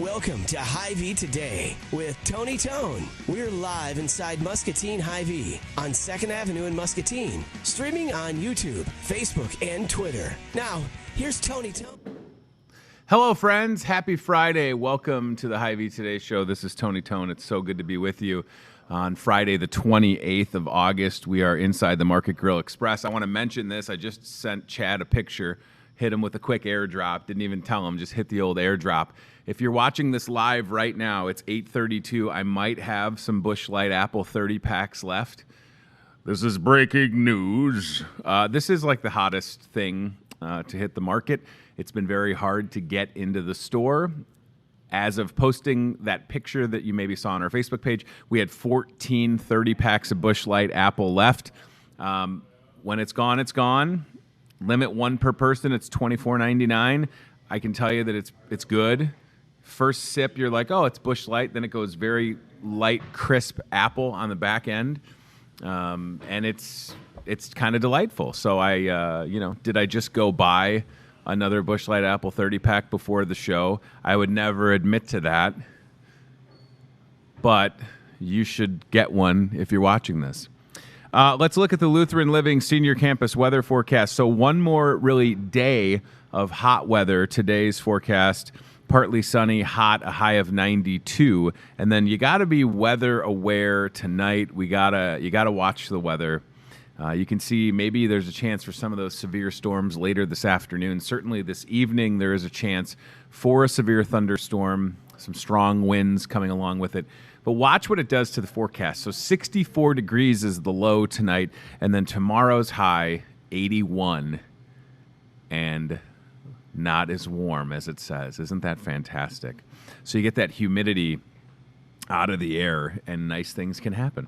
Welcome to HyVee Today with Tony Tone. We're live inside Muscatine HyVee on 2nd Avenue in Muscatine, streaming on YouTube, Facebook, and Twitter. Now, here's Tony Tone. Hello, friends. Happy Friday. Welcome to the HyVee Today show. This is Tony Tone. It's so good to be with you. On Friday, the 28th of August, we are inside the Market Grill Express. I want to mention this. I just sent Chad a picture, hit him with a quick airdrop. Didn't even tell him, just hit the old airdrop. If you're watching this live right now, it's 8:32. I might have some Busch Light Apple 30 packs left. This is breaking news. This is like the hottest thing to hit the market. It's been very hard to get into the store. As of posting that picture that you maybe saw on our Facebook page, we had 14 30 packs of Busch Light Apple left. When it's gone, it's gone. Limit one per person. It's $24.99. I can tell you that it's good. First sip, you're like, oh, it's Busch Light. Then it goes very light, crisp apple on the back end, and it's kind of delightful. So did I just go buy another Busch Light Apple 30 pack before the show? I would never admit to that, but you should get one if you're watching this. Let's look at the Lutheran Living Senior Campus weather forecast. So one more really day of hot weather. Today's forecast, partly sunny, hot, a high of 92. And then you got to be weather aware tonight. You got to watch the weather. You can see maybe there's a chance for some of those severe storms later this afternoon. Certainly this evening there is a chance for a severe thunderstorm, some strong winds coming along with it. But watch what it does to the forecast. So 64 degrees is the low tonight, and then tomorrow's high, 81, and not as warm as it says. Isn't that fantastic? So you get that humidity out of the air, and nice things can happen.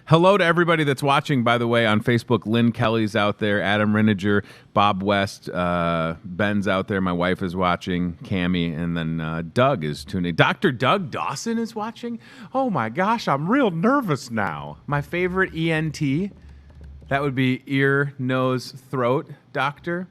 Hello to everybody that's watching, by the way, on Facebook. Lynn Kelly's out there, Adam Riniger, Bob West, Ben's out there. My wife is watching, Cammie, and then Doug is tuning. Dr. Doug Dawson is watching. Oh my gosh, I'm real nervous now. My favorite ENT, that would be ear, nose, throat doctor.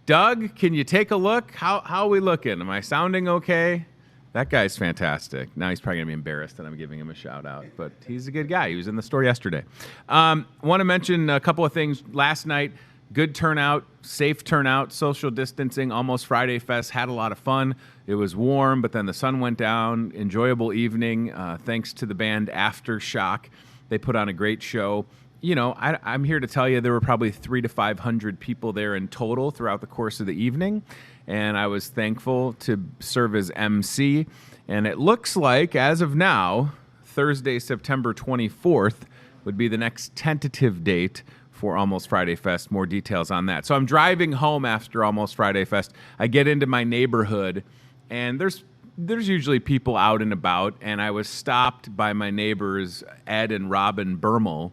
Doug, can you take a look? How are we looking? Am I sounding okay? That guy's fantastic. Now he's probably going to be embarrassed that I'm giving him a shout-out, but he's a good guy. He was in the store yesterday. Want to mention a couple of things. Last night, good turnout, safe turnout, social distancing, almost Friday Fest. Had a lot of fun. It was warm, but then the sun went down. Enjoyable evening, thanks to the band Aftershock. They put on a great show. You know, I'm here to tell you there were probably 300 to 500 people there in total throughout the course of the evening, and I was thankful to serve as MC. And it looks like, as of now, Thursday, September 24th would be the next tentative date for Almost Friday Fest. More details on that. So I'm driving home after Almost Friday Fest. I get into my neighborhood, and there's usually people out and about, and I was stopped by my neighbors, Ed and Robin Bermel,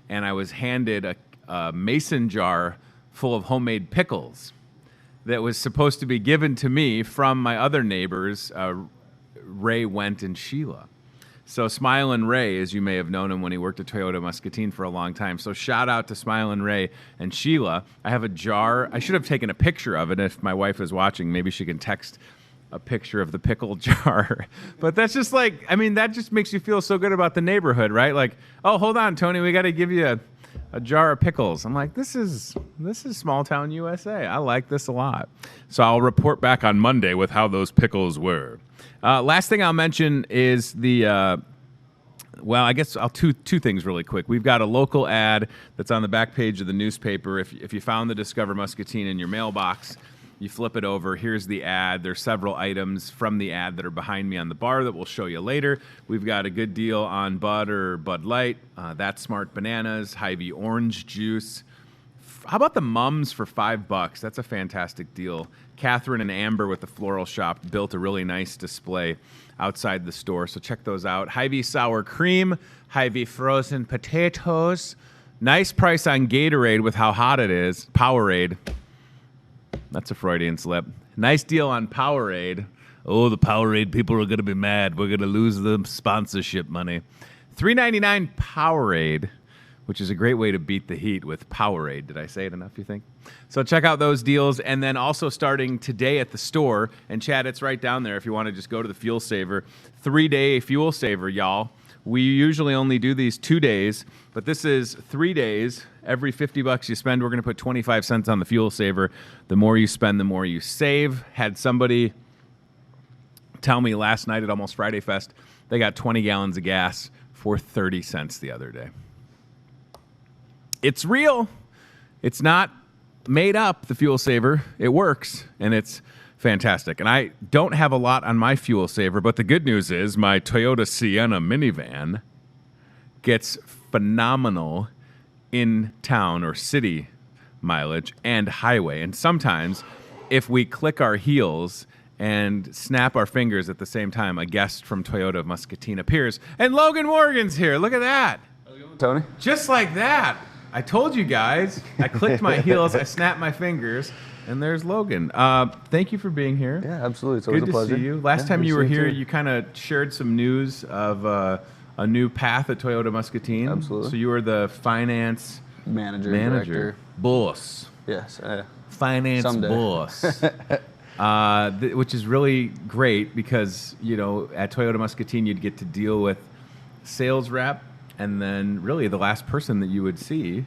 and I was handed a mason jar full of homemade pickles that was supposed to be given to me from my other neighbors, Ray, Went, and Sheila. So Smilin' Ray, as you may have known him when he worked at Toyota Muscatine for a long time. So shout out to Smilin' Ray and Sheila. I have a jar. I should have taken a picture of it. If my wife is watching, maybe she can text a picture of the pickle jar. But that's just like, I mean, that just makes you feel so good about the neighborhood, right? Like, oh, hold on, Tony, we got to give you a jar of pickles. I'm like, this is small town USA. I like this a lot. So I'll report back on Monday with how those pickles were. Last thing I'll mention is I guess I'll two things really quick. We've got a local ad that's on the back page of the newspaper. If you found the Discover Muscatine in your mailbox, you flip it over. Here's the ad. There's several items from the ad that are behind me on the bar that we'll show you later. We've got a good deal on Bud or Bud Light, That's Smart Bananas, HyVee Orange Juice. How about the Mums for $5? That's a fantastic deal. Catherine and Amber with the Floral Shop built a really nice display outside the store, so check those out. HyVee Sour Cream, HyVee Frozen Potatoes. Nice price on Gatorade with how hot it is. Powerade. That's a Freudian slip. Nice deal on Powerade. Oh, the Powerade people are going to be mad. We're going to lose the sponsorship money. $3.99 Powerade which is a great way to beat the heat with Powerade. Did I say it enough, you think? So check out those deals. And then also starting today at the store, and Chad, it's right down there if you want to just go to the Fuel Saver. 3-day Fuel Saver, y'all. We usually only do these 2 days, but this is 3 days. Every $50 you spend, we're going to put 25 cents on the Fuel Saver. The more you spend, the more you save. Had somebody tell me last night at Almost Friday Fest, they got 20 gallons of gas for 30 cents the other day. It's real. It's not made up, the Fuel Saver. It works, and it's fantastic. And I don't have a lot on my Fuel Saver, but the good news is my Toyota Sienna minivan gets phenomenal in town or city mileage and highway. And sometimes if we click our heels and snap our fingers at the same time, a guest from Toyota of Muscatine appears. And Logan Morgan's here. Look at that. How's it going, Tony? Just like that. I told you guys. I clicked my heels, I snapped my fingers, and there's Logan. Thank you for being here. Yeah, absolutely. It's always Good a pleasure. to see you. Last time you were here, you kind of shared some news of a new path at Toyota Muscatine. Absolutely. So you were the finance Manager. Director. Boss. Yes. Finance Someday. boss. Which is really great because, you know, at Toyota Muscatine, you'd get to deal with sales rep, and then really the last person that you would see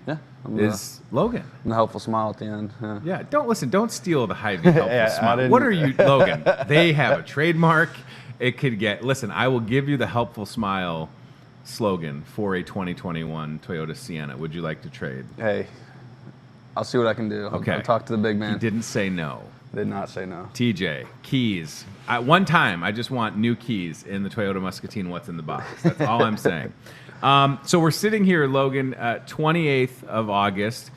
is Logan. And the helpful smile at the end. Yeah, don't steal the Hy-Vee helpful Yeah, smile. What are you, Logan? They have a trademark. It could get, listen, I will give you the helpful smile slogan for a 2021 Toyota Sienna. Would you like to trade? Hey, I'll see what I can do. Okay. I'll talk to the big man. He didn't say no. Did not say no. TJ, keys. One time, I just want new keys in the Toyota Muscatine What's in the Box. That's all I'm saying. So we're sitting here, Logan, 28th of August,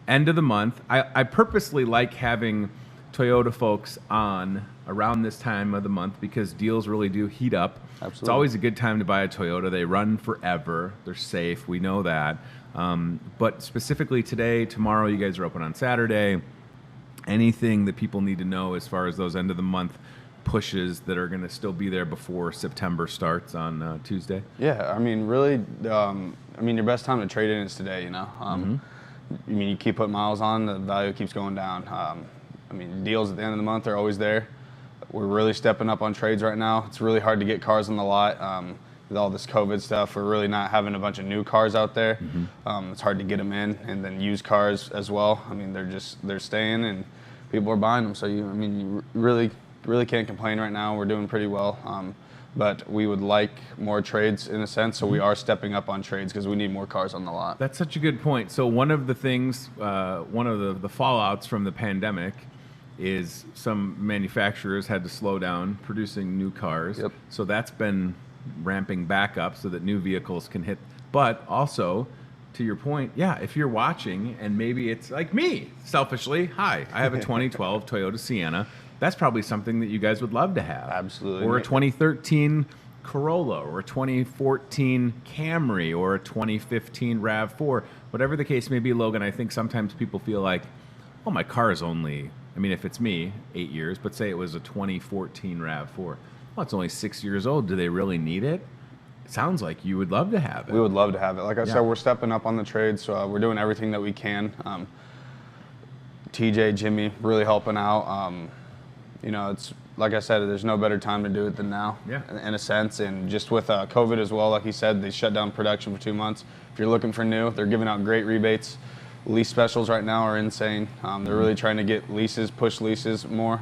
end of the month. I purposely like having Toyota folks on around this time of the month because deals really do heat up. Absolutely. It's always a good time to buy a Toyota. They run forever. They're safe. We know that. But specifically today, tomorrow, you guys are open on Saturday. Anything that people need to know as far as those end of the month pushes that are going to still be there before September starts on Tuesday? Yeah, I mean, really, your best time to trade in is today, you know. I mean, you keep putting miles on, the value keeps going down. Deals at the end of the month are always there. We're really stepping up on trades right now. It's really hard to get cars on the lot. With all this COVID stuff, we're really not having a bunch of new cars out there. It's hard to get them in, and then used cars as well. I mean, they're staying, and people are buying them. So you really can't complain right now. We're doing pretty well, but we would like more trades in a sense. So we are stepping up on trades because we need more cars on the lot. That's such a good point. So one of the things, one of the fallouts from the pandemic is some manufacturers had to slow down producing new cars. Yep. So that's been ramping back up so that new vehicles can hit. But also, to your point, yeah, if you're watching and maybe it's like me, selfishly, hi, I have a 2012 Toyota Sienna. That's probably something that you guys would love to have. Absolutely. Or a 2013 Corolla, or a 2014 Camry, or a 2015 RAV4. Whatever the case may be, Logan, I think sometimes people feel like, oh, my car is only, if it's me, 8 years, but say it was a 2014 RAV4. Well, it's only 6 years old. Do they really need it? It sounds like you would love to have it. We would love to have it. Like I said, we're stepping up on the trades, so we're doing everything that we can. TJ, Jimmy, really helping out. It's like I said, there's no better time to do it than now, in a sense. And just with COVID as well, like he said, they shut down production for 2 months. If you're looking for new, they're giving out great rebates. Lease specials right now are insane. They're really trying to get leases, push leases more.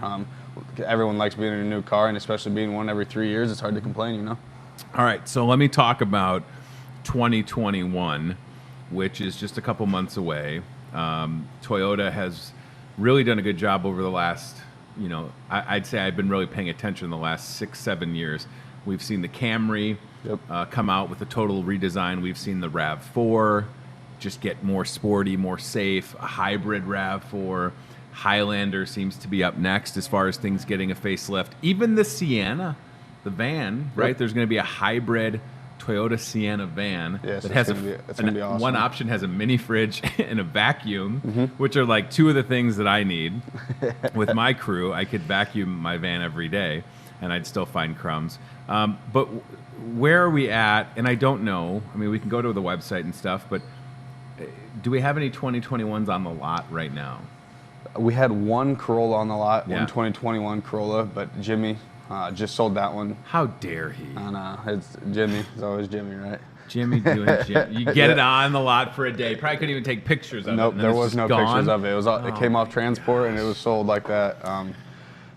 Everyone likes being in a new car, and especially being one every 3 years, it's hard to complain, you know? All right, so let me talk about 2021, which is just a couple months away. Toyota has really done a good job over the last, I'd say I've been really paying attention the last 6-7 years. We've seen the Camry come out with a total redesign. We've seen the RAV4 just get more sporty, more safe, a hybrid RAV4. Highlander seems to be up next as far as things getting a facelift. Even the Sienna, the van, right? There's going to be a hybrid Toyota Sienna van that has gonna be awesome. One option has a mini fridge and a vacuum, which are like two of the things that I need. With my crew, I could vacuum my van every day, and I'd still find crumbs. But where are we at? And I don't know. We can go to the website and stuff, but Do we have any 2021s on the lot right now? We had one Corolla on the lot, Yeah. one 2021 Corolla, but Jimmy just sold that one. How dare he? I know, it's Jimmy. It's always Jimmy, right? Jimmy doing Jimmy. You get it on the lot for a day. Probably couldn't even take pictures of it. Nope, And then there it's was just no gone. pictures of it. It came off transport and it was sold like that.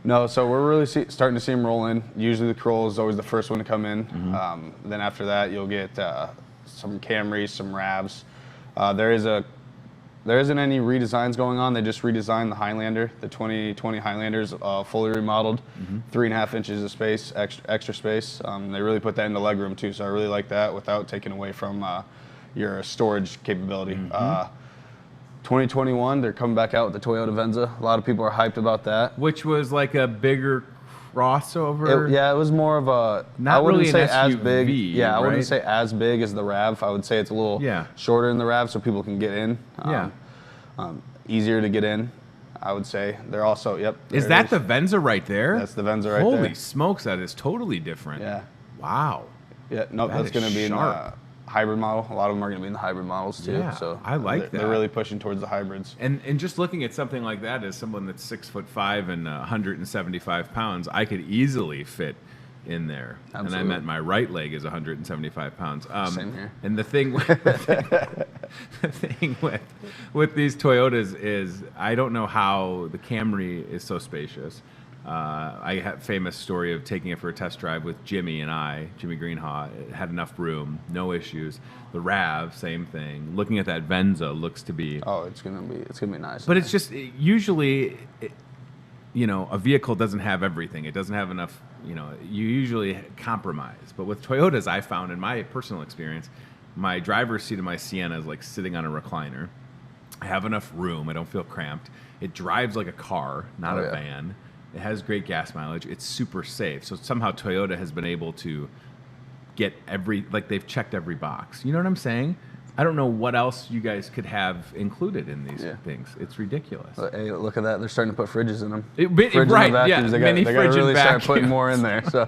No, so we're really starting to see them roll in. Usually the Corolla is always the first one to come in. Then after that, you'll get some Camrys, some Ravs. There isn't any redesigns going on. They just redesigned the Highlander, the 2020 Highlander's fully remodeled, 3.5 inches of space, extra space. They really put that into legroom too, so I really like that without taking away from your storage capability. 2021, they're coming back out with the Toyota Venza. A lot of people are hyped about that. Which was like a bigger crossover. It was more of a. Not I wouldn't really say an as SUV, big. Yeah, I wouldn't right? say as big as the Rav. I would say it's a little shorter than the Rav, so people can get in. Easier to get in, I would say. They're also Is that the Venza right there? That's the Venza right there. Holy smokes, that is totally different. Yeah. Wow. Yeah. No, that's going to be in the hybrid model. A lot of them are going to be in the hybrid models too. Yeah, so I like that. They're really pushing towards the hybrids. And just looking at something like that as someone that's 6'5" and 175 pounds, I could easily fit in there. Absolutely. And I meant my right leg is 175 pounds. Same here. And the thing with these Toyotas is I don't know how the Camry is so spacious. I have a famous story of taking it for a test drive with Jimmy Greenhaw. It had enough room, no issues. The Rav, same thing. Looking at that Venza looks to be. Oh, it's gonna be nice. But it's just usually, a vehicle doesn't have everything. It doesn't have enough. You usually compromise. But with Toyotas, I found in my personal experience, my driver's seat of my Sienna is like sitting on a recliner. I have enough room. I don't feel cramped. It drives like a car, not a van. It has great gas mileage. It's super safe. So somehow Toyota has been able to get they've checked every box. You know what I'm saying? I don't know what else you guys could have included in these things. It's ridiculous. Hey, look at that. They're starting to put fridges in them. Right, yeah. They got to really start putting more in there. So.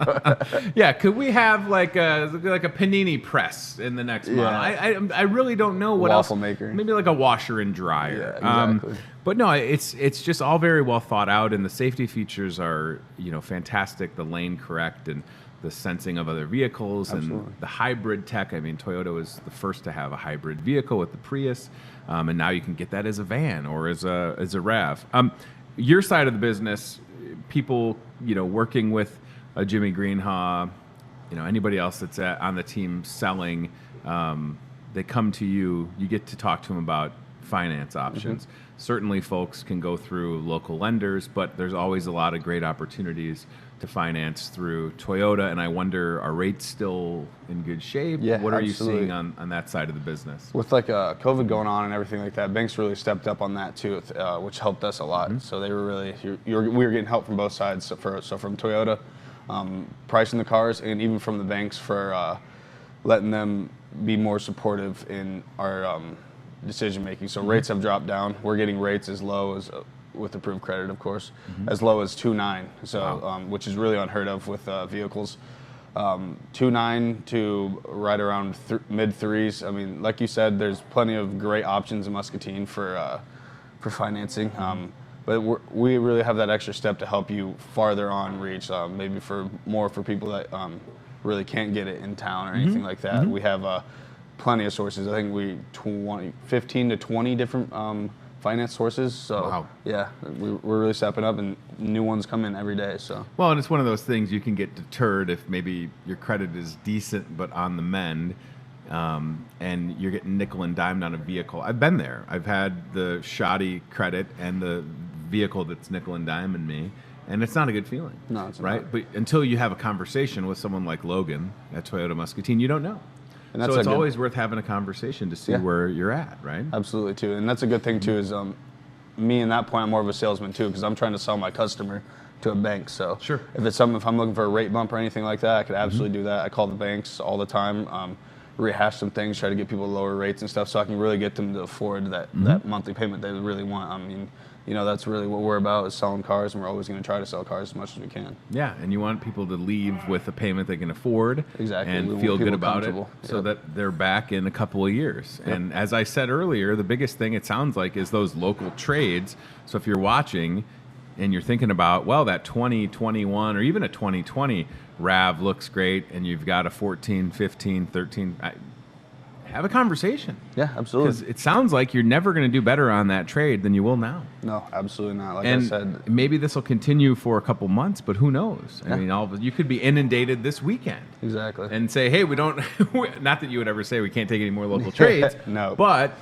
Yeah, could we have like a panini press in the next model? I really don't know what else. Waffle maker. Maybe like a washer and dryer. Yeah, exactly. But no, it's just all very well thought out, and the safety features are fantastic. The lane correct and the sensing of other vehicles. Absolutely. And the hybrid tech. I mean, Toyota was the first to have a hybrid vehicle with the Prius, and now you can get that as a van or as a Rav. Your side of the business, people working with a Jimmy Greenhaw, anybody else that's on the team selling, they come to you. You get to talk to them about finance options. Certainly, folks can go through local lenders, but there's always a lot of great opportunities to finance through Toyota, and I wonder, are rates still in good shape? Yeah, what are absolutely. you seeing on that side of the business? With COVID going on and everything like that, banks really stepped up on that too, which helped us a lot. So they were really, we were getting help from both sides. So from Toyota, pricing the cars, and even from the banks for letting them be more supportive in our decision making. So rates have dropped down. We're getting rates as low as with approved credit, of course, as low as 2.9. So, which is really unheard of with vehicles. 2.9 to right around mid threes. I mean, like you said, there's plenty of great options in Muscatine for financing. But we really have that extra step to help you farther on reach. Maybe for people that really can't get it in town or anything like that. We have plenty of sources. I think 15 to 20 different finance sources. So yeah, we're really stepping up, and new ones come in every day. So well, and it's one of those things you can get deterred if maybe your credit is decent but on the mend, and you're getting nickel and dimed on a vehicle. I've been there. I've had the shoddy credit and the vehicle that's nickel and diming me, and it's not a good feeling. No, it's right. not. But until you have a conversation with someone like Logan at Toyota Muscatine, you don't know. And that's so it's always worth having a conversation to see where you're at, right? Absolutely, too. And that's a good thing, too, is me in that point, I'm more of a salesman, too, because I'm trying to sell my customer to a bank. So sure. If I'm looking for a rate bump or anything like that, I could absolutely do that. I call the banks all the time, rehash some things, try to get people lower rates and stuff, so I can really get them to afford that monthly payment they really want. I mean, that's really what we're about, is selling cars, and we're always going to try to sell cars as much as we can. Yeah, and you want people to leave with a payment they can afford. Exactly. And feel good about it, so Yep. that they're back in a couple of years. Yep. And as I said earlier, the biggest thing, it sounds like, is those local trades. So if you're watching and you're thinking about, well, that 2021 or even a 2020 RAV looks great, and you've got a 14, 15, 13, have a conversation. Yeah, absolutely. Because it sounds like you're never going to do better on that trade than you will now. No, absolutely not. Like And I said, maybe this will continue for a couple months, but who knows? I Yeah. mean, you could be inundated this weekend exactly. and say, hey, we don't, not that you would ever say we can't take any more local trades, No. but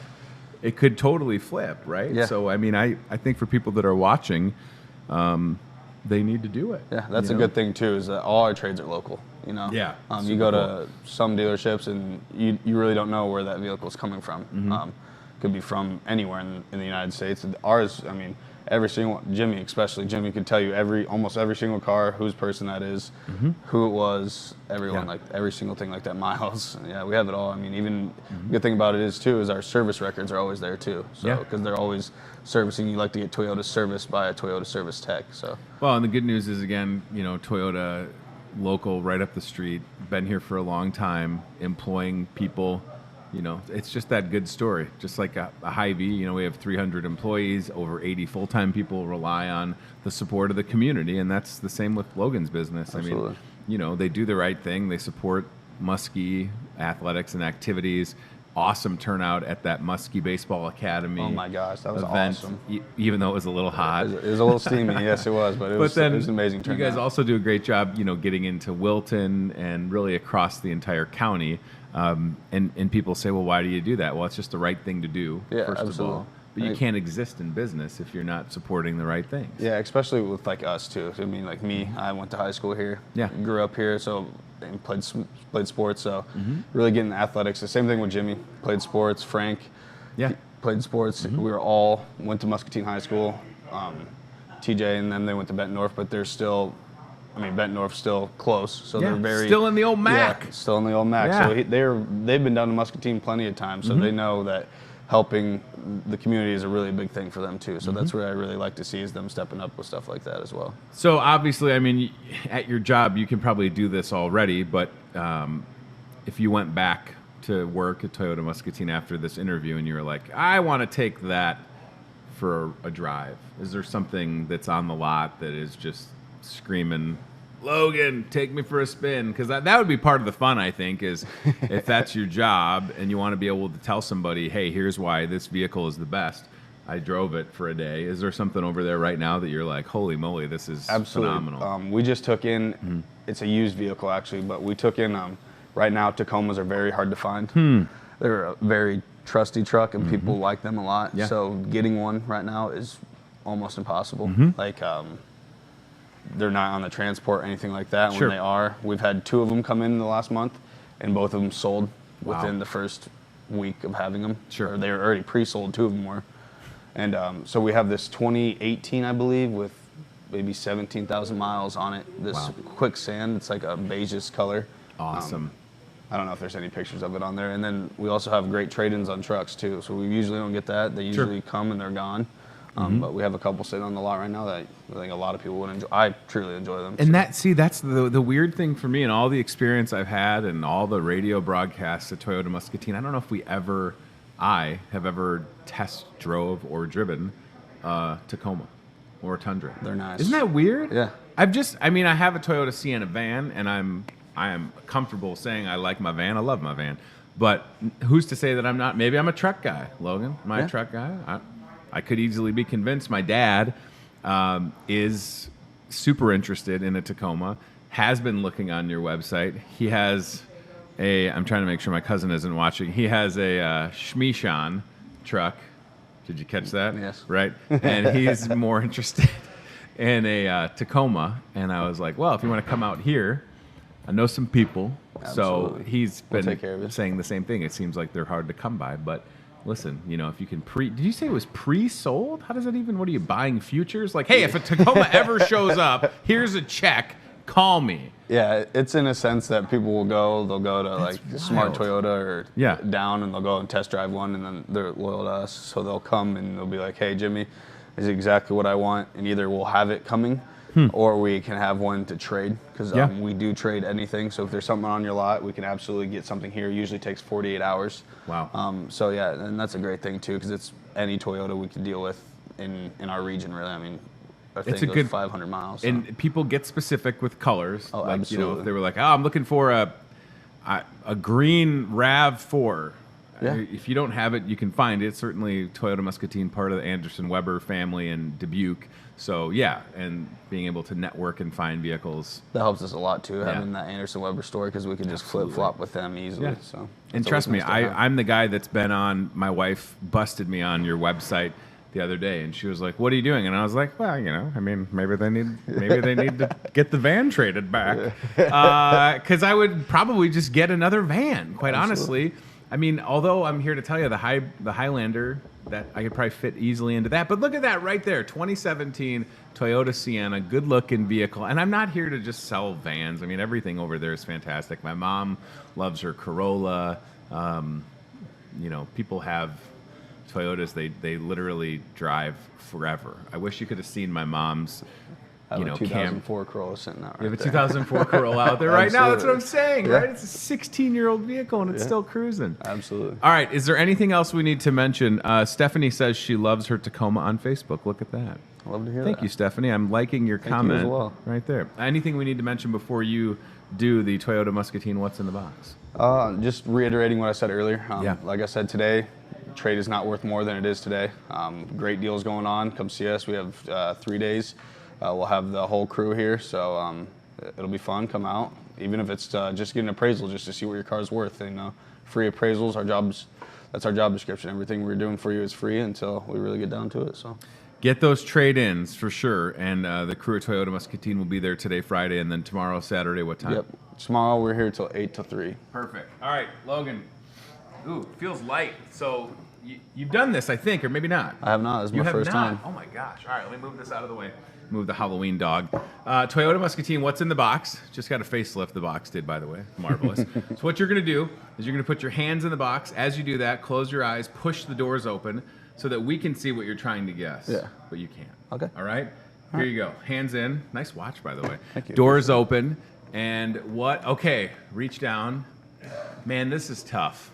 it could totally flip, right? Yeah. So, I mean, I think for people that are watching, they need to do it. Yeah, that's you a know? good thing too, is that all our trades are local. Yeah, You super go cool. to some dealerships and you really don't know where that vehicle is coming from. Mm-hmm. Could be from anywhere in the United States. Ours, I mean, every single, Jimmy especially, Jimmy could tell you almost every single car, whose person that is, who it was, everyone, Yeah. like every single thing like that, miles. Yeah, we have it all. I mean, even good thing about it is our service records are always there too. So Yeah. because they're always servicing, you like to get Toyota serviced by a Toyota service tech. So Well, and the good news is, again, Toyota local right up the street, been here for a long time, employing people. It's just that good story. Just like a Hy-Vee, we have 300 employees, over 80 full-time people rely on the support of the community, and that's the same with Logan's business. Absolutely. I mean, they do the right thing. They support Muskie athletics and activities. Awesome turnout at that Muskie Baseball Academy. Oh my gosh, that was event, awesome. Even though it was a little hot. It was a little steamy, yes, it was, but it was an amazing turnout. You guys also do a great job, getting into Wilton and really across the entire county. And people say, well, why do you do that? Well, it's just the right thing to do, Yeah, first absolutely. of all. But you can't exist in business if you're not supporting the right things. Yeah, especially with like us too. I mean, like me, I went to high school here. Yeah. Grew up here, and played sports. So really getting athletics. The same thing with Jimmy. Played sports. Frank. Yeah. Played sports. We were all went to Muscatine High School. TJ and them, they went to Bettendorf, but they're still. I mean, Bettendorf's still close, so Yeah, they're very still in the old MAC. Yeah, still in the old MAC. Yeah. So they've been down to Muscatine plenty of times, so they know that helping the community is a really big thing for them too. So that's what I really like to see, is them stepping up with stuff like that as well. So obviously, I mean, at your job, you can probably do this already, but if you went back to work at Toyota Muscatine after this interview and you were like, I want to take that for a drive, is there something that's on the lot that is just screaming, Logan, take me for a spin? Because that would be part of the fun, I think, is if that's your job and you want to be able to tell somebody, hey, here's why this vehicle is the best. I drove it for a day. Is there something over there right now that you're like, holy moly, this is phenomenal? We just took in, it's a used vehicle actually, but we took in, right now Tacomas are very hard to find. They're a very trusty truck and people like them a lot. Yeah. So getting one right now is almost impossible. Like, they're not on the transport or anything like that. Sure. When they are, we've had 2 of them come in the last month, and both of them sold within the first week of having them. Sure. Or they were already pre-sold, 2 of them were. And so we have this 2018, I believe, with maybe 17,000 miles on it. This quick sand, it's like a beigeish color. Awesome. I don't know if there's any pictures of it on there. And then we also have great trade-ins on trucks too. So we usually don't get that. They usually come and they're gone. But we have a couple sitting on the lot right now that I think a lot of people would enjoy. I truly enjoy them. And that's the weird thing for me, and all the experience I've had and all the radio broadcasts at Toyota Muscatine. I don't know if I have ever test drove or driven Tacoma or Tundra. They're nice. Isn't that weird? Yeah. I have a Toyota Sienna van, and I am comfortable saying I like my van. I love my van. But who's to say that I'm not? Maybe I'm a truck guy, Logan. Am I a truck guy? I could easily be convinced. My dad is super interested in a Tacoma, has been looking on your website. He has I'm trying to make sure my cousin isn't watching. He has a Schmeeshan truck. Did you catch that? Yes. Right? And he's more interested in a Tacoma. And I was like, well, if you want to come out here, I know some people. Absolutely. So he's We'll been take care of it. saying the same thing. It seems like they're hard to come by, but listen, if you can did you say it was pre-sold? How does that even, what are you buying, futures? Like, hey, if a Tacoma ever shows up, here's a check, call me. Yeah, it's in a sense that people they'll go to That's like Smart wild. Toyota or down, and they'll go and test drive one, and then they're loyal to us. So they'll come and they'll be like, hey, Jimmy, is exactly what I want, and either we'll have it coming or we can have one to trade, because we do trade anything. So if there's something on your lot, we can absolutely get something here. It usually takes 48 hours. Wow. So yeah, and that's a great thing too, because it's any Toyota we can deal with in our region, really. I mean, I think it's a good 500 miles. So. And people get specific with colors. Oh, like, absolutely. You know, if they were like, oh, I'm looking for a green RAV4. Yeah. If you don't have it, you can find it. Certainly Toyota Muscatine, part of the Anderson Weber family in Dubuque. So yeah, and being able to network and find vehicles. That helps us a lot too, having that Anderson Weber store, because we can just flip-flop with them easily. Yeah. So and trust me, I'm the guy that's been on, my wife busted me on your website the other day, and she was like, "What are you doing?" And I was like, "Well, you know, I mean, maybe they need to get the van traded back, because I would probably just get another van, quite honestly. I mean, although I'm here to tell you the Highlander, that I could probably fit easily into that. But look at that right there, 2017 Toyota Sienna, good-looking vehicle. And I'm not here to just sell vans. I mean, everything over there is fantastic. My mom loves her Corolla. You know, people have Toyotas, they literally drive forever. I wish you could have seen my mom's, you know, 2004 Corolla sitting out right there. You have a 2004 Corolla out there right now. That's what I'm saying, right? It's a 16-year-old vehicle, and it's still cruising. Absolutely. All right, is there anything else we need to mention? Stephanie says she loves her Tacoma on Facebook. Look at that. I love to hear that. Thank you, Stephanie. I'm liking your comment as well. Right there. Anything we need to mention before you do the Toyota Muscatine What's in the Box? Just reiterating what I said earlier. Yeah. Like I said today, trade is not worth more than it is today. Great deals going on. Come see us. We have 3 days. We'll have the whole crew here, so it'll be fun. Come out, even if it's just get an appraisal, just to see what your car's worth. You know, free appraisals. That's our job description. Everything we're doing for you is free until we really get down to it. So, get those trade-ins for sure. And the crew at Toyota Muscatine will be there today, Friday, and then tomorrow, Saturday. What time? Yep. Tomorrow we're here till 8 to 3. Perfect. All right, Logan. Ooh, feels light. So you've done this, I think, or maybe not. I have not. This is my first time. Oh my gosh. All right, let me move this out of the way. Move the Halloween dog. Toyota Muscatine, what's in the box? Just got a facelift, the box did, by the way. Marvelous. So what you're going to do is you're going to put your hands in the box. As you do that, close your eyes, push the doors open so that we can see what you're trying to guess. Yeah. But you can't. Okay. All right? Here you go. Hands in. Nice watch, by the way. Thank you. Doors open. And what? Okay, reach down. Man, this is tough.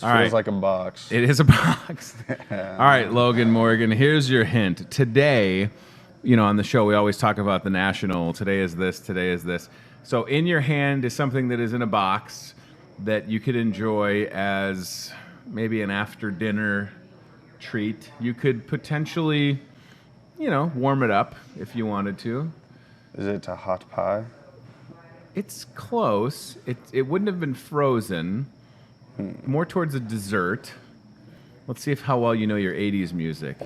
All right. Feels like a box. It is a box. All right, Logan Morgan, here's your hint. Today, you know, on the show, we always talk about the national. Today is this, today is this. So in your hand is something that is in a box that you could enjoy as maybe an after-dinner treat. You could potentially, you know, warm it up if you wanted to. Is it a hot pie? It's close. It wouldn't have been frozen. More towards a dessert. Let's see how well you know your 80s music.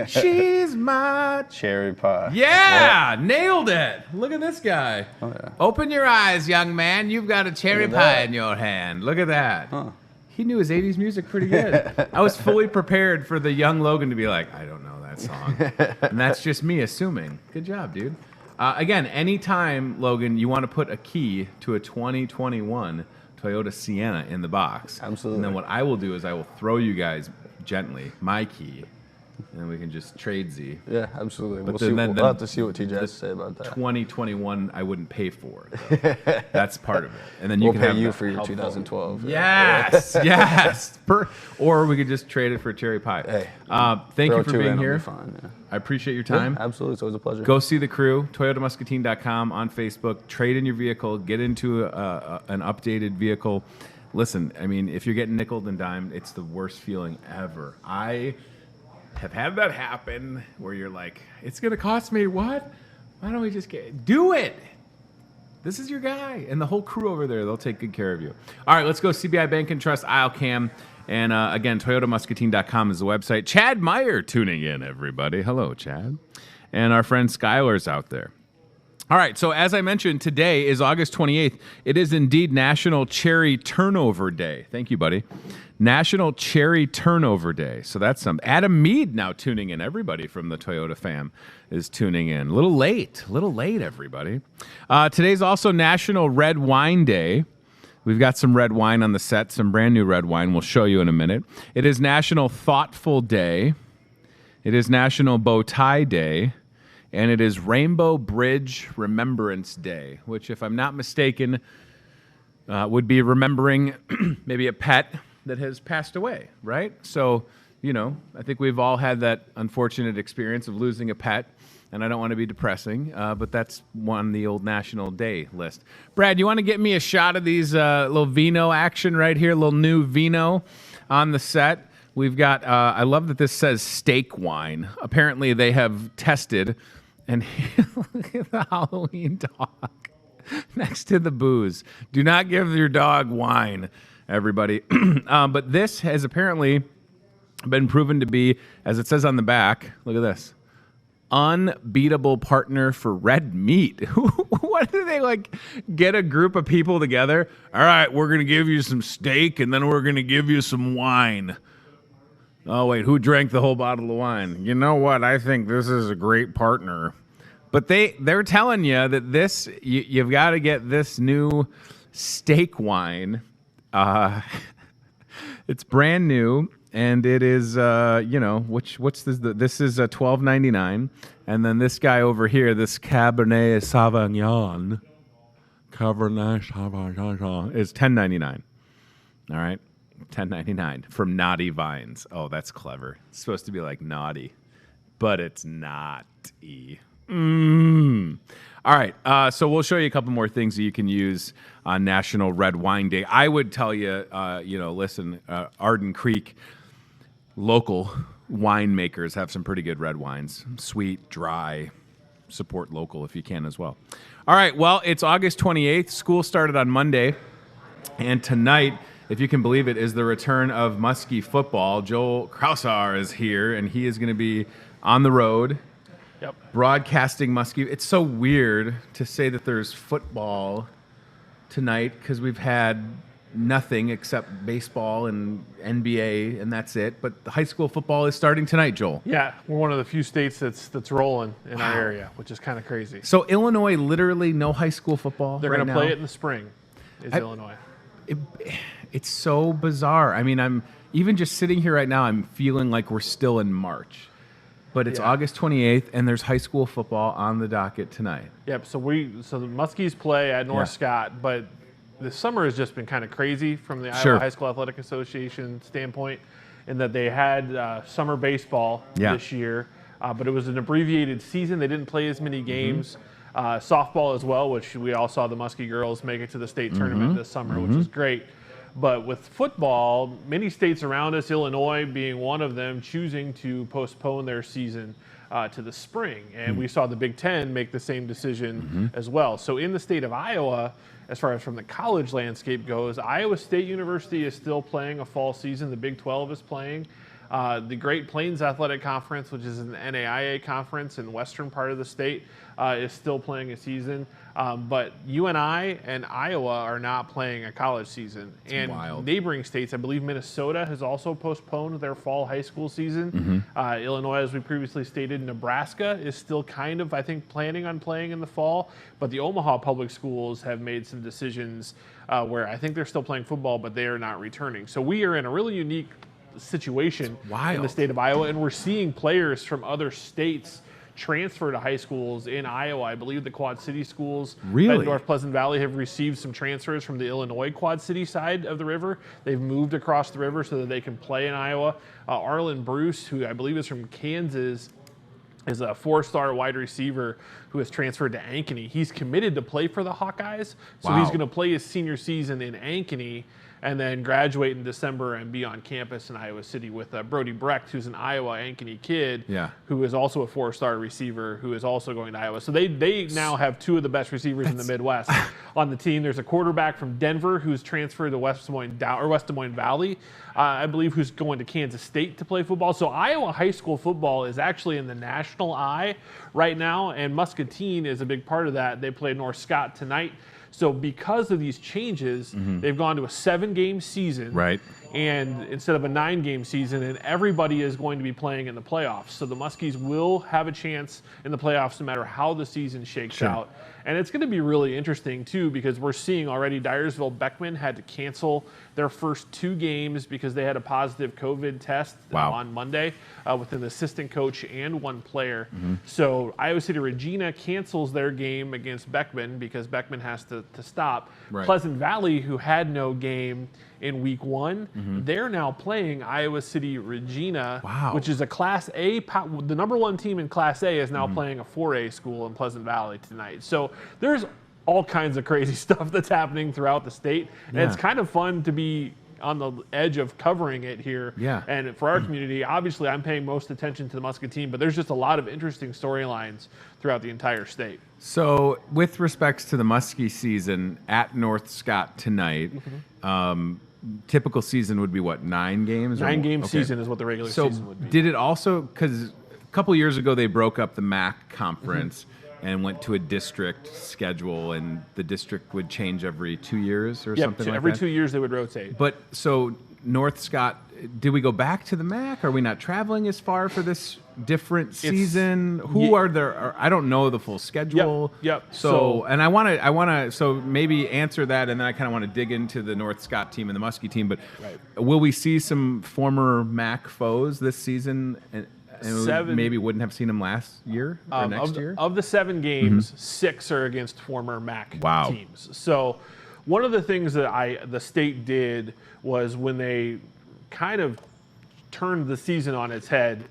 She's my cherry pie. Yeah, nailed it. Look at this guy. Oh, yeah. Open your eyes, young man. You've got a cherry pie in your hand. Look at that. Huh. He knew his 80s music pretty good. I was fully prepared for the young Logan to be like, I don't know that song. And that's just me assuming. Good job, dude. Again, anytime, Logan, you want to put a key to a 2021 Toyota Sienna in the box. Absolutely. And then what I will do is I will throw you guys gently my key, and then we can just trade Z. Yeah, absolutely. But We'll have to see what TJ has to say about that. 2021 I wouldn't pay for. That's part of it. And then we'll can pay have you the for your helpful. 2012. Yes, yes. Or we could just trade it for a cherry pie. Hey, thank you for two being in, here. I'll be fine, yeah. I appreciate your time. Yeah, absolutely. It's always a pleasure. Go see the crew, toyotamuscatine.com on Facebook. Trade in your vehicle. Get into an updated vehicle. Listen, I mean, if you're getting nickeled and dimed, it's the worst feeling ever. I have had that happen where you're like, it's going to cost me what? Why don't we just do it? This is your guy. And the whole crew over there, they'll take good care of you. All right, let's go. CBI Bank and Trust, ILCAM. And again, toyotamuscatine.com is the website. Chad Meyer tuning in, everybody. Hello, Chad. And our friend Skylar's out there. All right, so as I mentioned, today is August 28th. It is indeed National Cherry Turnover Day. Thank you, buddy. National Cherry Turnover Day. So that's some. Adam Mead now tuning in. Everybody from the Toyota fam is tuning in. A little late, everybody. Today's also National Red Wine Day. We've got some red wine on the set, some brand new red wine. We'll show you in a minute. It is National Thoughtful Day. It is National Bow Tie Day, and it is Rainbow Bridge Remembrance Day, which, if I'm not mistaken, would be remembering maybe a pet that has passed away, right? So, I think we've all had that unfortunate experience of losing a pet, and I don't want to be depressing, but that's on the old National Day list. Brad, you want to get me a shot of these little vino action right here, little new vino on the set? We've got, I love that this says steak wine. Apparently they have tested, and look at the Halloween dog next to the booze. Do not give your dog wine, everybody. But this has apparently been proven to be, as it says on the back, look at this, unbeatable partner for red meat. What do they get a group of people together? All right, we're going to give you some steak and then we're going to give you some wine. Oh, wait, who drank the whole bottle of wine? You know what? I think this is a great partner. But they're telling you that this, you've got to get this new steak wine. It's brand new. And it is, what's this? This is $12.99, and then this guy over here, this Cabernet Sauvignon, is $10.99. All right, $10.99 from Naughty Vines. Oh, that's clever. It's supposed to be like naughty, but it's naughty. All right, so we'll show you a couple more things that you can use on National Red Wine Day. I would tell you, listen, Arden Creek local winemakers have some pretty good red wines. Sweet, dry. Support local if you can as well. All right, well, it's August 28th. School started on Monday. And tonight, if you can believe it, is the return of Muskie football. Joel Krausar is here, and he is going to be on the road broadcasting Muskie. It's so weird to say that there's football tonight because we've had nothing except baseball and NBA, and that's it. But the high school football is starting tonight, Joel. Yeah, we're one of the few states that's rolling in our area, which is kind of crazy. So Illinois, literally no high school football. They're going to play it in the spring. Illinois. It's so bizarre. I mean, I'm even just sitting here right now, I'm feeling like we're still in March. But it's August 28th, and there's high school football on the docket tonight. Yep. So the Muskies play at North Scott, but the summer has just been kind of crazy from the Iowa High School Athletic Association standpoint, in that they had summer baseball this year, but it was an abbreviated season. They didn't play as many games. Softball as well, which we all saw the Muskie girls make it to the state tournament this summer, which is great. But with football, many states around us, Illinois being one of them, choosing to postpone their season to the spring. And we saw the Big Ten make the same decision as well. So in the state of Iowa, as far as from the college landscape goes, Iowa State University is still playing a fall season. The Big 12 is playing. The Great Plains Athletic Conference, which is an NAIA conference in the western part of the state, is still playing a season. But UNI and Iowa are not playing a college season. And wild. Neighboring states, I believe Minnesota has also postponed their fall high school season. Illinois, as we previously stated, Nebraska is still kind of, I think, planning on playing in the fall. But the Omaha Public Schools have made some decisions where I think they're still playing football, but they are not returning. So we are in a really unique situation in the state of Iowa, and we're seeing players from other states transfer to high schools in Iowa. I believe the Quad City schools at North Pleasant Valley have received some transfers from the Illinois Quad City side of the river. They've moved across the river so that they can play in Iowa. Arlen Bruce, who I believe is from Kansas, is a 4-star wide receiver who has transferred to Ankeny. He's committed to play for the Hawkeyes, so he's going to play his senior season in Ankeny and then graduate in December and be on campus in Iowa City with Brody Brecht, who's an Iowa Ankeny kid, who is also a 4-star receiver, who is also going to Iowa. So they now have two of the best receivers in the Midwest on the team. There's a quarterback from Denver who's transferred to West Des Moines Valley, I believe, who's going to Kansas State to play football. So Iowa high school football is actually in the national eye right now, and Muscatine is a big part of that. They play North Scott tonight. So because of these changes, they've gone to a 7-game season. and instead of a 9-game season, and everybody is going to be playing in the playoffs. So the Muskies will have a chance in the playoffs no matter how the season shakes out. And it's going to be really interesting, too, because we're seeing already Dyersville-Beckman had to cancel their first 2 games because they had a positive COVID test on Monday with an assistant coach and 1 player. So Iowa City Regina cancels their game against Beckman because Beckman has to stop. Pleasant Valley, who had no game in week 1, they're now playing Iowa City Regina, which is a Class A. The number 1 team in Class A is now playing a 4A school in Pleasant Valley tonight. So there's all kinds of crazy stuff that's happening throughout the state. And it's kind of fun to be on the edge of covering it here. And for our community, obviously I'm paying most attention to the Muscatine, but there's just a lot of interesting storylines throughout the entire state. So with respects to the Muskie season at North Scott tonight, typical season would be what, 9 games? 9-game season is what the regular season would be. Did it also, because a couple years ago they broke up the MAC conference and went to a district schedule, and the district would change every 2 years or something like that? Every 2 years they would rotate. But so North Scott, did we go back to the MAC? Are we not traveling as far for this different season? Who are there? I don't know the full schedule. So and I want to so maybe answer that, and then I kind of want to dig into the North Scott team and the Muskie team. But will we see some former MAC foes this season? And maybe wouldn't have seen them last year or next year? Of the 7 games, 6 are against former MAC teams. So one of the things that the state did was when they kind of turned the season on its head,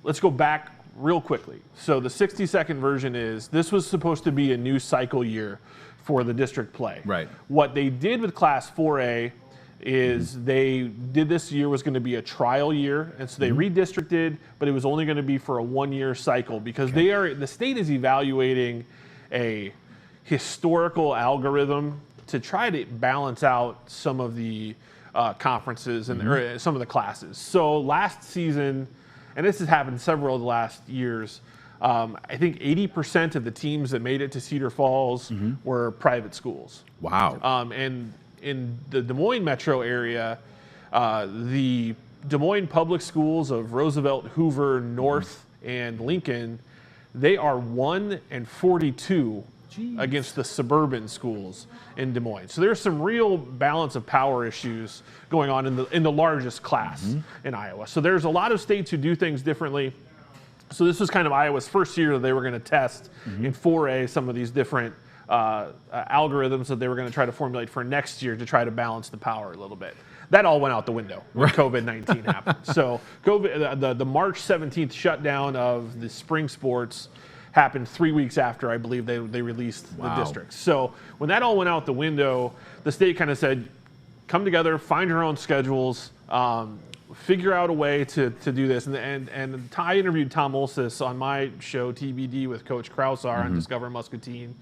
let's go back real quickly. So the 60-second version is this was supposed to be a new cycle year for the district play. What they did with Class 4A is they did this year was going to be a trial year, and so they redistricted, but it was only going to be for a 1-year cycle because the state is evaluating a historical algorithm to try to balance out some of the conferences and or some of the classes. So last season, and this has happened several of the last years, I think 80% of the teams that made it to Cedar Falls were private schools. And in the Des Moines metro area, the Des Moines public schools of Roosevelt, Hoover, North, and Lincoln, they are 1-42 against the suburban schools in Des Moines. So there's some real balance of power issues going on in the largest class in Iowa. So there's a lot of states who do things differently. So this was kind of Iowa's first year that they were going to test in 4A some of these different algorithms that they were going to try to formulate for next year to try to balance the power a little bit. That all went out the window when COVID-19 happened. So the March 17th shutdown of the spring sports happened 3 weeks after, I believe, they released the districts. So when that all went out the window, the state kind of said, come together, find your own schedules, figure out a way to do this. And I interviewed Tom Olsis on my show, TBD, with Coach Krausar on Discover Muscatine,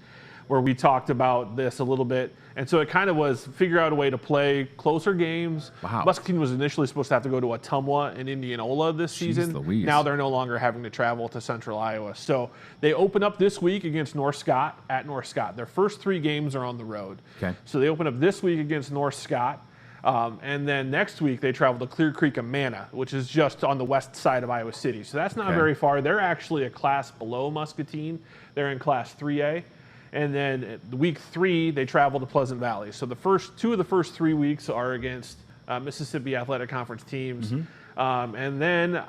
where we talked about this a little bit. And so it kind of was figure out a way to play closer games. Muscatine was initially supposed to have to go to Ottumwa and Indianola this season. Now they're no longer having to travel to central Iowa. So they open up this week against North Scott at North Scott. Their first 3 games are on the road. So they open up this week against North Scott. And then next week they travel to Clear Creek, Amana, which is just on the west side of Iowa City. So that's not very far. They're actually a class below Muscatine. They're in Class 3A. And then week 3, they travel to Pleasant Valley. So the first 2 of the first 3 weeks are against Mississippi Athletic Conference teams. And then,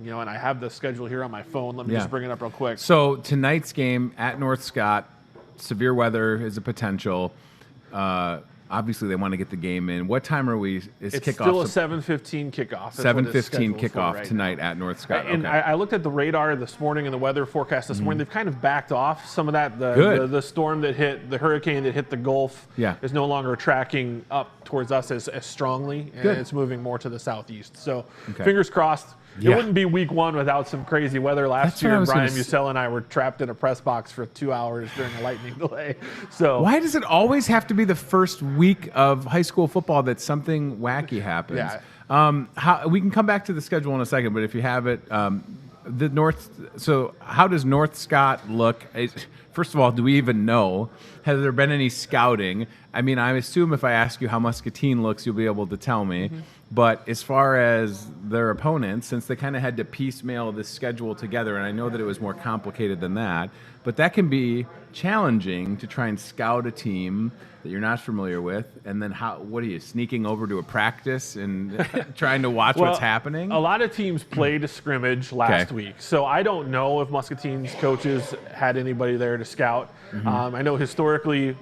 and I have the schedule here on my phone. Let me just bring it up real quick. So tonight's game at North Scott, severe weather is a potential. Obviously, they want to get the game in. What time are we? It's still a 7:15 kickoff. 7:15 kickoff tonight at North Scott. And I looked at the radar this morning and the weather forecast this morning. They've kind of backed off some of that. The storm that hit, the hurricane that hit the Gulf is no longer tracking up towards us as strongly. And it's moving more to the southeast. So fingers crossed. It wouldn't be week 1 without some crazy weather. Last year, Brian Musell and I were trapped in a press box for 2 hours during a lightning delay. So why does it always have to be the first week of high school football that something wacky happens? We can come back to the schedule in a second, but if you have it, so how does North Scott look? First of all, do we even know? Has there been any scouting? I mean, I assume if I ask you how Muscatine looks, you'll be able to tell me. But as far as their opponents, since they kind of had to piecemeal this schedule together, and I know that it was more complicated than that, but that can be challenging to try and scout a team that you're not familiar with, and then what are you, sneaking over to a practice and trying to watch what's happening? A lot of teams played a scrimmage last week, so I don't know if Muscatine's coaches had anybody there to scout. I know historically,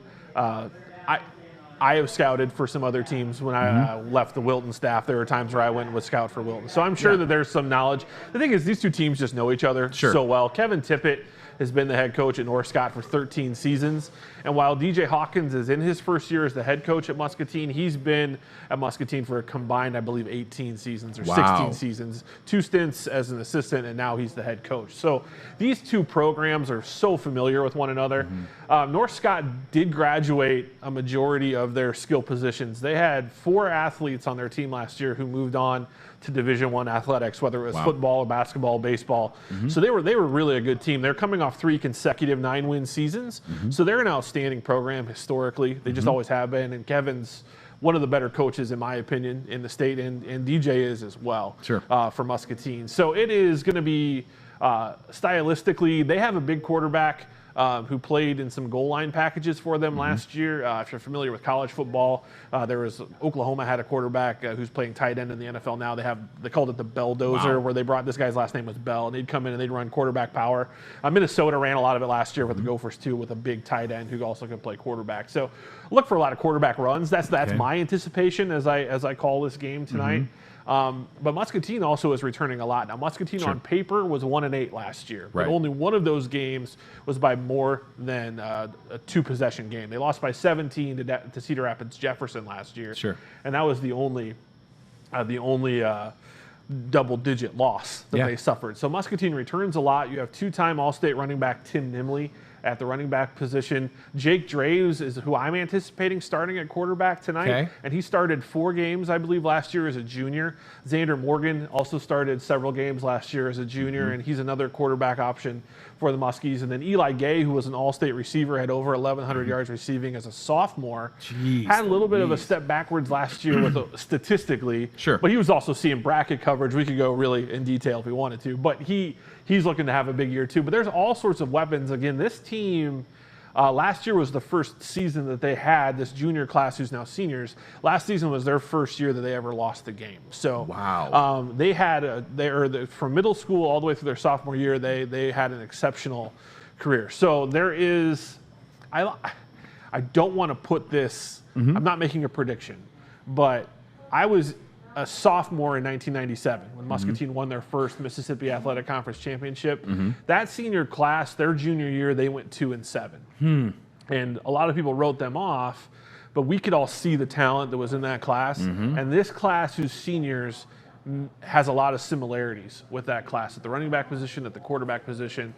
I have scouted for some other teams when I left the Wilton staff. There were times where I went and was scout for Wilton. So I'm sure that there's some knowledge. The thing is, these two teams just know each other so well. Kevin Tippett has been the head coach at North Scott for 13 seasons. And while DJ Hawkins is in his first year as the head coach at Muscatine, he's been at Muscatine for a combined, I believe, 18 seasons or 16 seasons, 2 stints as an assistant, and now he's the head coach. So these two programs are so familiar with one another. North Scott did graduate a majority of their skill positions. They had 4 athletes on their team last year who moved on to Division I athletics, whether it was football or basketball, baseball. So they were really a good team. They're coming off 3 consecutive 9-win seasons. So they're an outstanding program historically. They just always have been. And Kevin's one of the better coaches, in my opinion, in the state, and DJ is as well for Muscatine. So it is going to be stylistically, they have a big quarterback who played in some goal line packages for them last year. If you're familiar with college football, Oklahoma had a quarterback who's playing tight end in the NFL now. They called it the Belldozer, where they brought, this guy's last name was Bell, and they'd come in and they'd run quarterback power. Minnesota ran a lot of it last year with the Gophers too, with a big tight end who also can play quarterback. So look for a lot of quarterback runs. That's my anticipation as I call this game tonight. But Muscatine also is returning a lot. Now, Muscatine on paper was 1-8 last year, but only one of those games was by more than a 2-possession game. They lost by 17 to Cedar Rapids Jefferson last year, and that was the only double-digit loss that they suffered. So Muscatine returns a lot. You have 2-time All-State running back Tim Nimley at the running back position. Jake Draves is who I'm anticipating starting at quarterback tonight, and he started 4 games, I believe, last year as a junior. Xander Morgan also started several games last year as a junior, and he's another quarterback option for the Muskies. And then Eli Gay, who was an All-State receiver, had over 1,100 yards receiving as a sophomore. Had a little bit of a step backwards last year with statistically, but he was also seeing bracket coverage. We could go really in detail if we wanted to, but he's looking to have a big year too. But there's all sorts of weapons. Again, this team last year was the first season that they had this junior class who's now seniors. Last season was their first year that they ever lost the game. So they had from middle school all the way through their sophomore year, they had an exceptional career. So there is, I don't want to put this, I'm not making a prediction, but I was a sophomore in 1997 when Muscatine won their first Mississippi Athletic Conference championship. That senior class, their junior year, they went 2-7. And a lot of people wrote them off, but we could all see the talent that was in that class. And this class, whose seniors, has a lot of similarities with that class at the running back position, at the quarterback position.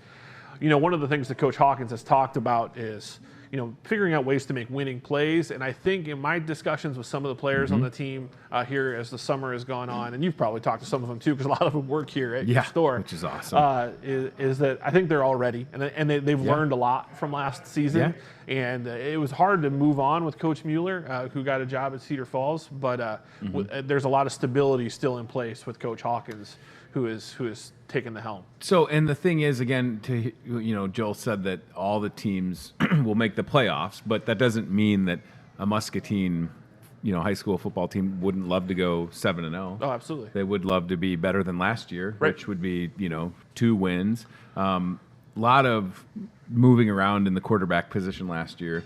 You know, one of the things that Coach Hawkins has talked about is, you know, figuring out ways to make winning plays. And I think in my discussions with some of the players on the team here as the summer has gone on, and you've probably talked to some of them too, because a lot of them work here at your store, which is awesome, is that I think they're all ready, and they've learned a lot from last season. And it was hard to move on with Coach Mueller, who got a job at Cedar Falls, but there's a lot of stability still in place with Coach Hawkins, who is taking the helm. So, and the thing is, again, Joel said that all the teams will make the playoffs, but that doesn't mean that a Muscatine, high school football team wouldn't love to go 7-0. Oh, absolutely. They would love to be better than last year, which would be, 2 wins. A lot of moving around in the quarterback position last year.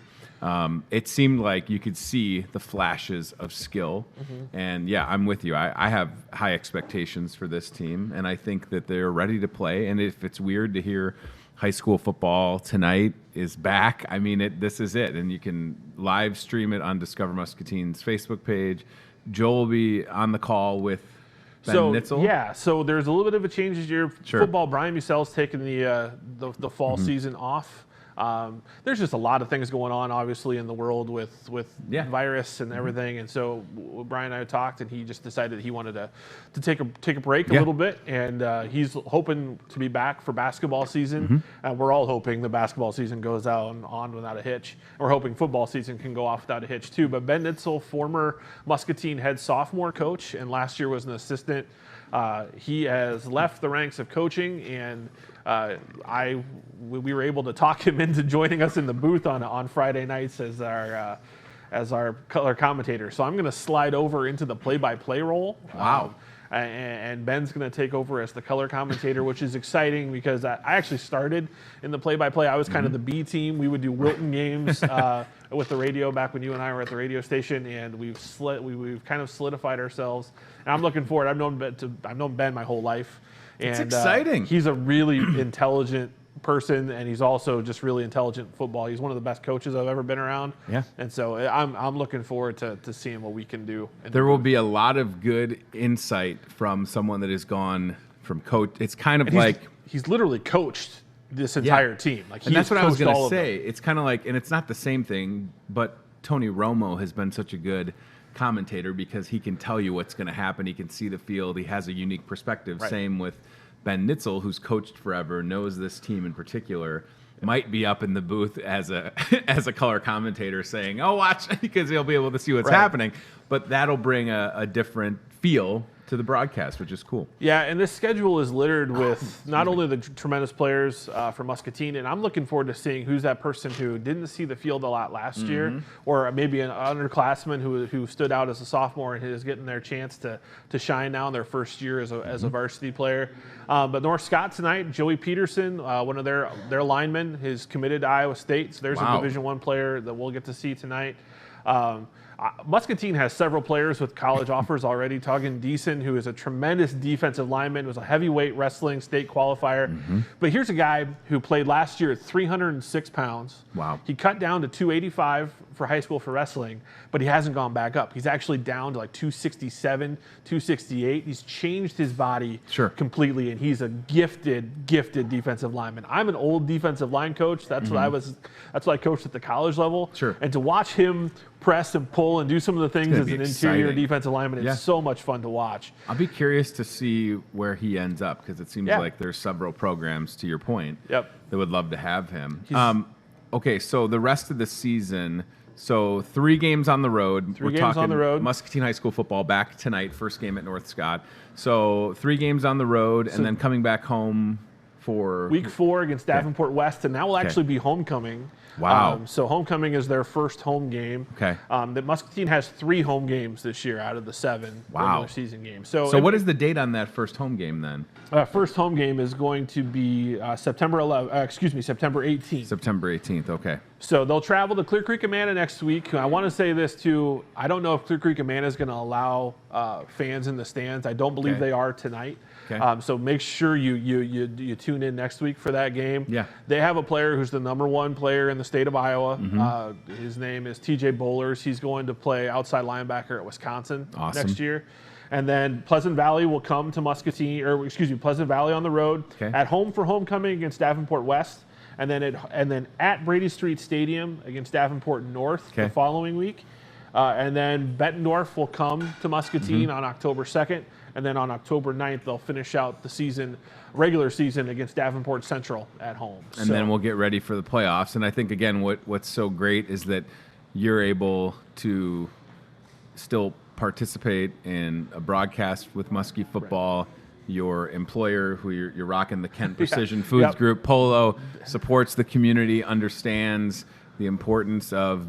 It seemed like you could see the flashes of skill. And yeah, I'm with you. I have high expectations for this team, and I think that they're ready to play. And if it's weird to hear high school football tonight is back, I mean, this is it. And you can live stream it on Discover Muscatine's Facebook page. Joel will be on the call with Ben Nitzel. Yeah, so there's a little bit of a change this year. Football, Brian Musell's taking the fall season off. There's just a lot of things going on, obviously, in the world with virus and everything. And so Brian and I talked, and he just decided that he wanted to take a break a little bit, and he's hoping to be back for basketball season. We're all hoping the basketball season goes on without a hitch. We're hoping football season can go off without a hitch too. But Ben Nitzel, former Muscatine head sophomore coach, and last year was an assistant. He has left the ranks of coaching, and we were able to talk him into joining us in the booth on Friday nights as our color commentator. So I'm going to slide over into the play-by-play role. Wow. And Ben's going to take over as the color commentator, which is exciting because I actually started in the play-by-play. I was kind of the B team. We would do Wilton games with the radio back when you and I were at the radio station, and we've kind of solidified ourselves. And I'm looking forward. I've known Ben my whole life. It's exciting. He's a really intelligent person, and he's also just really intelligent in football. He's one of the best coaches I've ever been around. Yeah. And so I'm looking forward to seeing what we can do. There will be a lot of good insight from someone that has gone from coach. It's kind of he's literally coached this entire team. And that's what I was going to say. It's kind of like, and it's not the same thing, but Tony Romo has been such a good commentator because he can tell you what's going to happen. He can see the field. He has a unique perspective. Right. Same with Ben Nitzel, who's coached forever, knows this team in particular, might be up in the booth as a color commentator saying, "Oh, watch," because he'll be able to see what's happening. But that'll bring a different feel to the broadcast, which is cool. Yeah, and this schedule is littered with not only the tremendous players from Muscatine, and I'm looking forward to seeing who's that person who didn't see the field a lot last year, or maybe an underclassman who stood out as a sophomore and is getting their chance to shine now in their first year as a varsity player. But North Scott tonight, Joey Peterson, one of their linemen, is committed to Iowa State, so there's a Division I player that we'll get to see tonight. Muscatine has several players with college offers already. Tuggan Deason, who is a tremendous defensive lineman, was a heavyweight wrestling state qualifier. But here's a guy who played last year at 306 pounds. Wow. He cut down to 285 for high school for wrestling, but he hasn't gone back up. He's actually down to like 267, 268. He's changed his body completely, and he's a gifted defensive lineman. I'm an old defensive line coach. That's what I coached at the college level. And to watch him press and pull and do some of the things as an interior defensive lineman, it's so much fun to watch. I'll be curious to see where he ends up because it seems like there's several programs, to your point, that would love to have him. Okay, so the rest of the season, so 3 games on the road. We're talking on the road. Muscatine High School football back tonight, first game at North Scott. So 3 games on the road, and then coming back home for Week 4 against Davenport West, and that will actually be homecoming. Wow. So homecoming is their first home game. Okay. The Muscatine has 3 home games this year out of the 7 regular season games. So what is the date on that first home game then? First home game is going to be September 18th. September 18th, okay. So they'll travel to Clear Creek Amana next week. I want to say this too. I don't know if Clear Creek Amana is going to allow fans in the stands. I don't believe they are tonight. Okay. So make sure you tune in next week for that game. Yeah. They have a player who's the #1 player in the state of Iowa. His name is TJ Bowlers. He's going to play outside linebacker at Wisconsin next year. And then Pleasant Valley will come to Pleasant Valley on the road at home for homecoming against Davenport West, and then at Brady Street Stadium against Davenport North the following week. And then Bettendorf will come to Muscatine on October 2nd, and then on October 9th they'll finish out the regular season against Davenport Central at home. And then we'll get ready for the playoffs. And I think, again, what's so great is that you're able to still participate in a broadcast with Muskie football. Your employer, who you're rocking the Kent Precision Foods Group polo, supports the community, understands the importance of,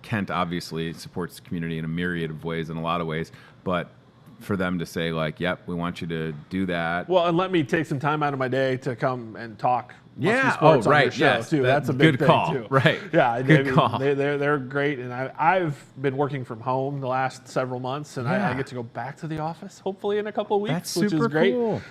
Kent obviously supports the community in a myriad of ways, in a lot of ways, but for them to say, like, yep, we want you to do that. Well, and let me take some time out of my day to come and talk sports on your show, too. That's a big good call. thing, too. Right. Yeah, good call. They're great, and I've been working from home the last several months, and I get to go back to the office hopefully in a couple of weeks, which is great. Cool.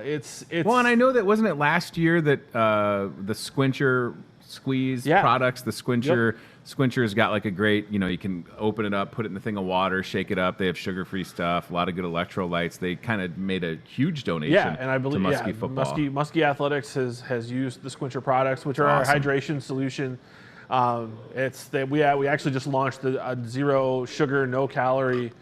It's well, and I know that wasn't it last year that the Squincher Squeeze products, the Squincher Squincher's got like a great, you can open it up, put it in the thing of water, shake it up. They have sugar-free stuff, a lot of good electrolytes. They kind of made a huge donation and I believe, to Muskie football. Muskie Athletics has used the Squincher products, which are our hydration solution. We actually just launched a zero sugar, no calorie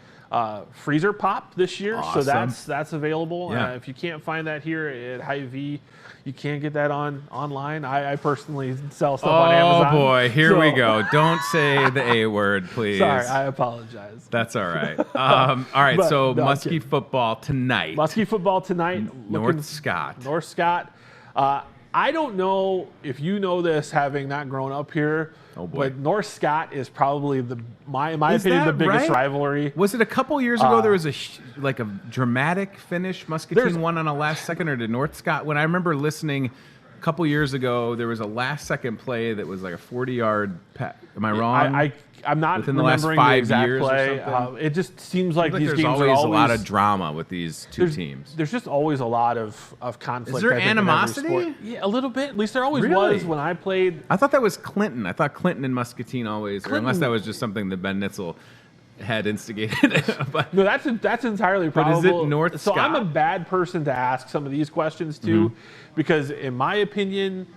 freezer pop this year, so that's available. Yeah. If you can't find that here at HyVee, you can get that online. I personally sell stuff on Amazon. Oh boy, here we go. Don't say the A word, please. Sorry, I apologize. That's all right. All right, so Muskie football tonight. Muskie football tonight. North Scott. North Scott. I don't know if you know this, having not grown up here. Oh boy. But North Scott is probably in my opinion, the biggest rivalry. Was it a couple years ago there was a dramatic finish? Muscatine won on a last second, or did North Scott? When I remember listening a couple years ago, there was a last second play that was like a 40-yard pass. Am I wrong? I'm not within the last remembering 5 the exact years play. or something? It just seems like these there's games always are always a lot of drama with these two teams. There's just always a lot of conflict. Is there I think, animosity? in every sport. Yeah, a little bit. At least there always Really? was when I played. I thought that was Clinton. I thought Clinton and Muscatine always, or unless that was just something that Ben Nitzel had instigated. But, no, that's entirely probable. But is it North So Scott? I'm a bad person to ask some of these questions to, because in my opinion,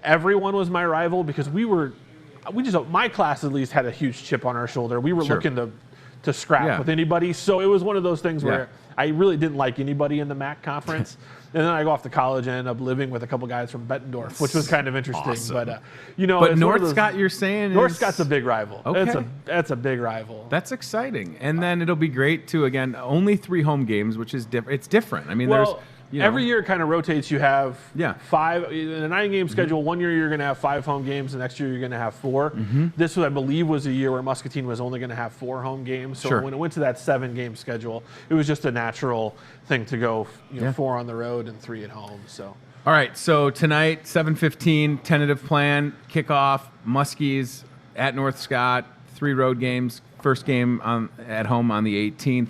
everyone was my rival, because my class at least had a huge chip on our shoulder. We were looking to scrap with anybody. So it was one of those things where I really didn't like anybody in the MAC conference. And then I go off to college and end up living with a couple guys from Bettendorf, which was kind of interesting. Awesome. But but North Scott, you're saying North Scott's a big rival. Okay. That's a big rival. That's exciting. And then it'll be great too. Again, only 3 home games, which is different. It's different. I mean, there's every year it kind of rotates. You have 5 in a 9-game schedule. One year you're going to have 5 home games. The next year you're going to have 4. This, I believe, was a year where Muscatine was only going to have 4 home games. So when it went to that 7-game schedule, it was just a natural thing to go 4 on the road and 3 at home. So. All right, so tonight, 7:15, tentative plan, kickoff, Muskies at North Scott, 3 road games, first game at home on the 18th.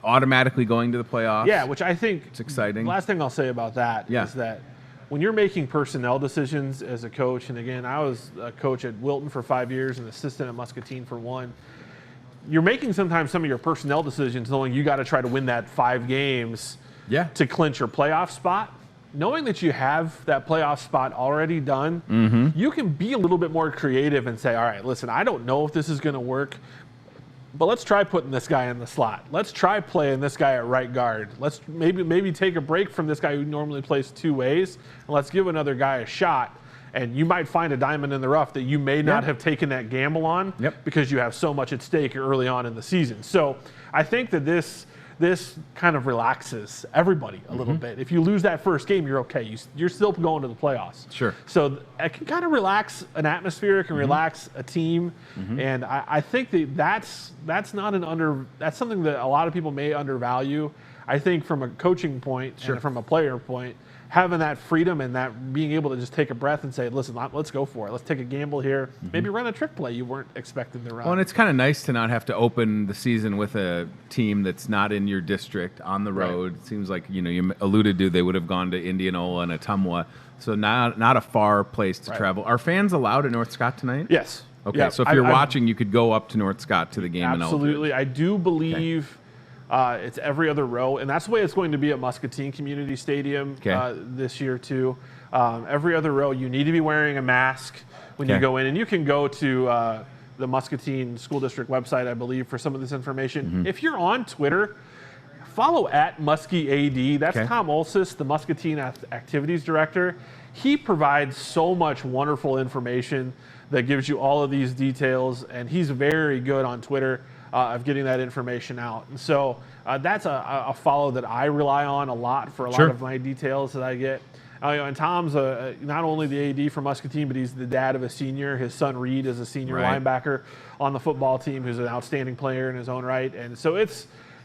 Automatically going to the playoffs. Yeah, which I think it's exciting. The last thing I'll say about that is that when you're making personnel decisions as a coach, and again, I was a coach at Wilton for 5 years and assistant at Muscatine for 1, you're making sometimes some of your personnel decisions knowing you got to try to win that 5 games to clinch your playoff spot. Knowing that you have that playoff spot already done, you can be a little bit more creative and say, all right, listen, I don't know if this is going to work, but let's try putting this guy in the slot. Let's try playing this guy at right guard. Let's maybe take a break from this guy who normally plays 2 ways, and let's give another guy a shot. And you might find a diamond in the rough that you may not have taken that gamble on because you have so much at stake early on in the season. So I think that this kind of relaxes everybody a little bit. If you lose that first game, you're okay. You're still going to the playoffs. Sure. So it can kind of relax an atmosphere. It can relax a team. And I think that's something that a lot of people may undervalue. I think from a coaching point and from a player point, having that freedom and that being able to just take a breath and say, listen, let's go for it. Let's take a gamble here. Maybe run a trick play you weren't expecting to run. Well, and it's kind of nice to not have to open the season with a team that's not in your district on the road. It seems like, you alluded to they would have gone to Indianola and Ottumwa. So not a far place to travel. Are fans allowed at North Scott tonight? Yes. Okay, so if you're watching, you could go up to North Scott to the game in Eldridge. Absolutely. I do believe it's every other row, and that's the way it's going to be at Muscatine Community Stadium this year too. Every other row, you need to be wearing a mask when you go in, and you can go to the Muscatine School District website, I believe, for some of this information. If you're on Twitter, follow at MuskieAD. That's Tom Olsis, the Muscatine Activities Director. He provides so much wonderful information that gives you all of these details, and he's very good on Twitter of getting that information out. And so that's a follow that I rely on a lot for a lot of my details that I get. And Tom's not only the AD for Muscatine, but he's the dad of a senior. His son Reed is a senior linebacker on the football team who's an outstanding player in his own right. And so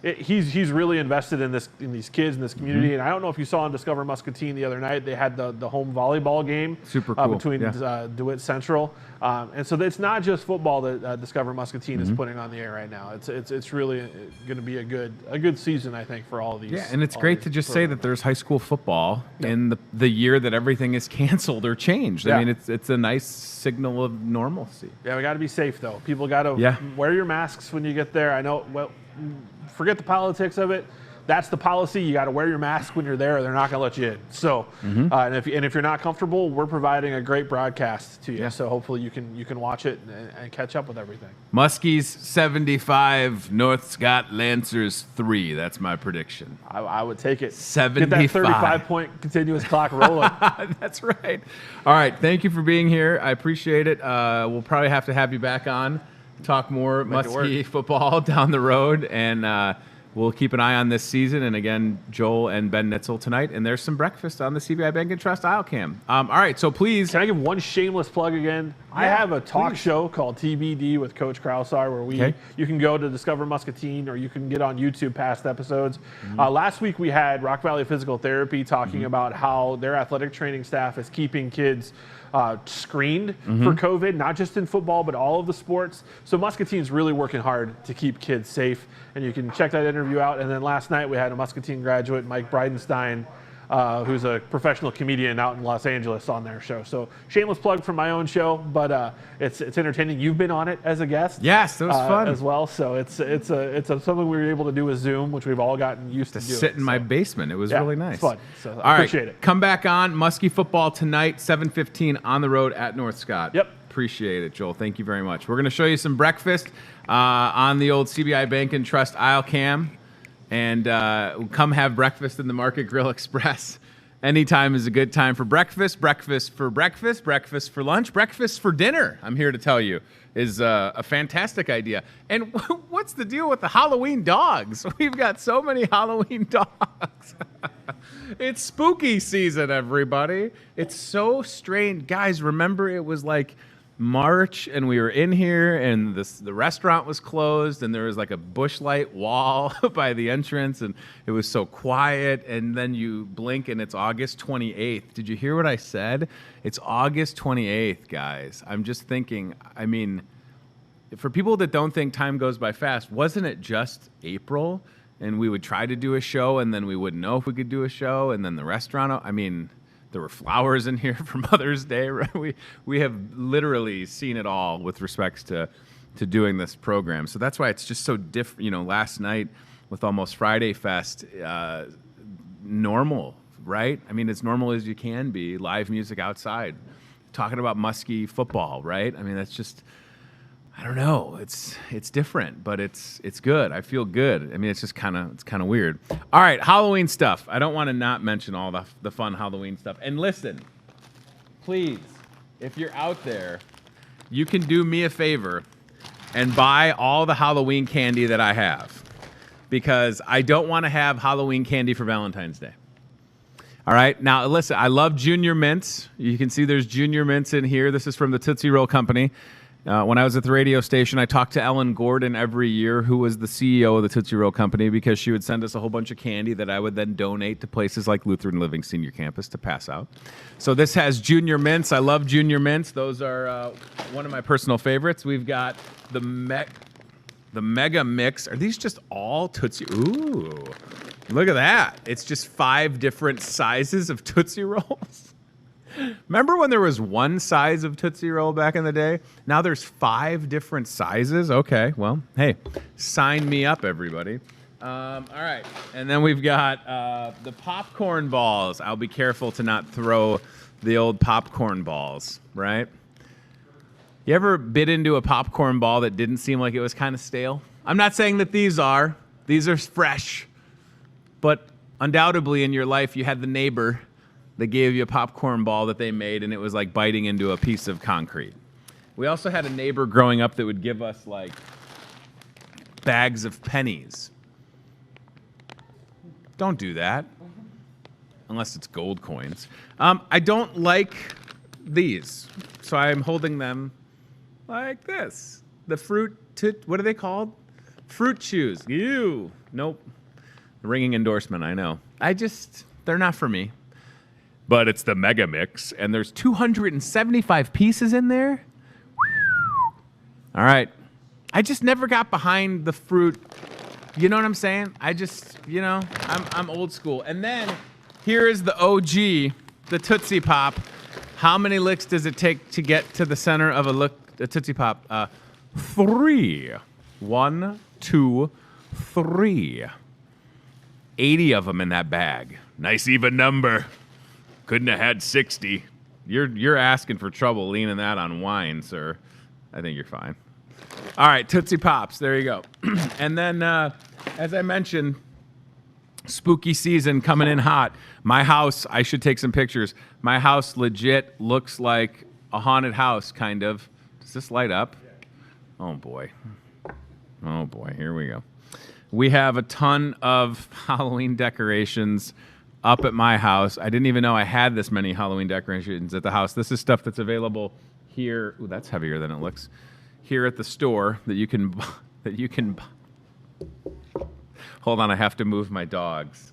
he's really invested in these kids in this community. And I don't know if you saw on Discover Muscatine the other night, they had the home volleyball game. Super cool. Between DeWitt Central. And so it's not just football that Discover Muscatine is putting on the air right now. It's really going to be a good season, I think, for all of these. Yeah, and it's great to just say that there's high school football in the year that everything is canceled or changed. I mean, it's a nice signal of normalcy. Yeah, we got to be safe, though. People got to wear your masks when you get there. I know, well, forget the politics of it. That's the policy. You got to wear your mask when you're there, or they're not going to let you in. So, and if you're not comfortable, we're providing a great broadcast to you. Yeah. So hopefully you can watch it and catch up with everything. Muskies 75, North Scott Lancers 3. That's my prediction. I would take it. 75. Get that 35-point continuous clock rolling. That's right. All right. Thank you for being here. I appreciate it. We'll probably have to have you back on, talk more Muskie football down the road, and we'll keep an eye on this season. And again, Joel and Ben Nitzel tonight. And there's some breakfast on the CBI Bank and Trust aisle cam. All right, so please. Can I give one shameless plug again? Yeah, I have a talk show called TBD with Coach Krausar where you can go to Discover Muscatine, or you can get on YouTube past episodes. Last week we had Rock Valley Physical Therapy talking about how their athletic training staff is keeping kids screened for COVID, not just in football, but all of the sports. So Muscatine's really working hard to keep kids safe, and you can check that interview out. And then last night we had a Muscatine graduate, Mike Breidenstein, who's a professional comedian out in Los Angeles, on their show. So shameless plug for my own show, but it's entertaining. You've been on it as a guest. Yes, it was fun as well. So it's something we were able to do with Zoom, which we've all gotten used to doing. Sit in my basement. It was really nice. It's fun. So I appreciate it. Come back on Muskie football tonight, 7:15 on the road at North Scott. Yep. Appreciate it, Joel. Thank you very much. We're going to show you some breakfast on the old CBI Bank and Trust aisle cam. And come have breakfast in the Market Grill Express. Anytime is a good time for breakfast. Breakfast for breakfast, breakfast for lunch, breakfast for dinner, I'm here to tell you, is a fantastic idea. And what's the deal with the Halloween dogs? We've got so many Halloween dogs. It's spooky season, everybody. It's so strange. Guys, remember it was like March, and we were in here, and the restaurant was closed, and there was like a bush light wall by the entrance, and it was so quiet. And then you blink, and it's August 28th. Did you hear what I said? It's August 28th, guys. I'm just thinking, I mean, for people that don't think time goes by fast, wasn't it just April? And we would try to do a show, and then we wouldn't know if we could do a show, and then the restaurant, I mean, there were flowers in here for Mother's Day. Right? We have literally seen it all with respects to doing this program. So that's why it's just so different. You know, last night with Almost Friday Fest, normal, right? I mean, as normal as you can be, live music outside, talking about Muskie football, right? I mean, that's just, I don't know. It's different, but it's good. I feel good. I mean, it's kind of weird. All right, Halloween stuff. I don't want to not mention all the fun Halloween stuff. And listen, please, if you're out there, you can do me a favor and buy all the Halloween candy that I have, because I don't want to have Halloween candy for Valentine's Day. All right, now listen, I love Junior Mints. You can see there's Junior Mints in here. This is from the Tootsie Roll Company. When I was at the radio station, I talked to Ellen Gordon every year, who was the CEO of the Tootsie Roll Company, because she would send us a whole bunch of candy that I would then donate to places like Lutheran Living Senior Campus to pass out. So this has Junior Mints. I love Junior Mints. Those are one of my personal favorites. We've got the Mega Mix. Are these just all Tootsie? Ooh, look at that. It's just 5 different sizes of Tootsie Rolls. Remember when there was one size of Tootsie Roll back in the day? Now there's 5 different sizes? Okay, well, hey, sign me up, everybody. All right, and then we've got the popcorn balls. I'll be careful to not throw the old popcorn balls, right? You ever bit into a popcorn ball that didn't seem like it was kind of stale? I'm not saying that these are. These are fresh. But undoubtedly in your life you had the neighbor that gave you a popcorn ball that they made, and it was like biting into a piece of concrete. We also had a neighbor growing up that would give us like bags of pennies. Don't do that, unless it's gold coins. I don't like these, so I'm holding them like this. The fruit, what are they called? Fruit chews. Ew. Nope. Ringing endorsement, I know. They're not for me. But it's the Mega Mix, and there's 275 pieces in there. All right. I just never got behind the fruit. You know what I'm saying? I'm old school. And then here is the OG, the Tootsie Pop. How many licks does it take to get to the center of a Tootsie Pop? 3. 1, 2, 3. 80 of them in that bag. Nice even number. Couldn't have had 60. You're asking for trouble leaning that on wine, sir. I think you're fine. All right, Tootsie Pops. There you go. And then, as I mentioned, spooky season coming in hot. My house, I should take some pictures. My house legit looks like a haunted house, kind of. Does this light up? Oh, boy. Oh, boy. Here we go. We have a ton of Halloween decorations up at my house. I didn't even know I had this many Halloween decorations at the house. This is stuff that's available here. Ooh, that's heavier than it looks. Here at the store that you can Hold on, I have to move my dogs.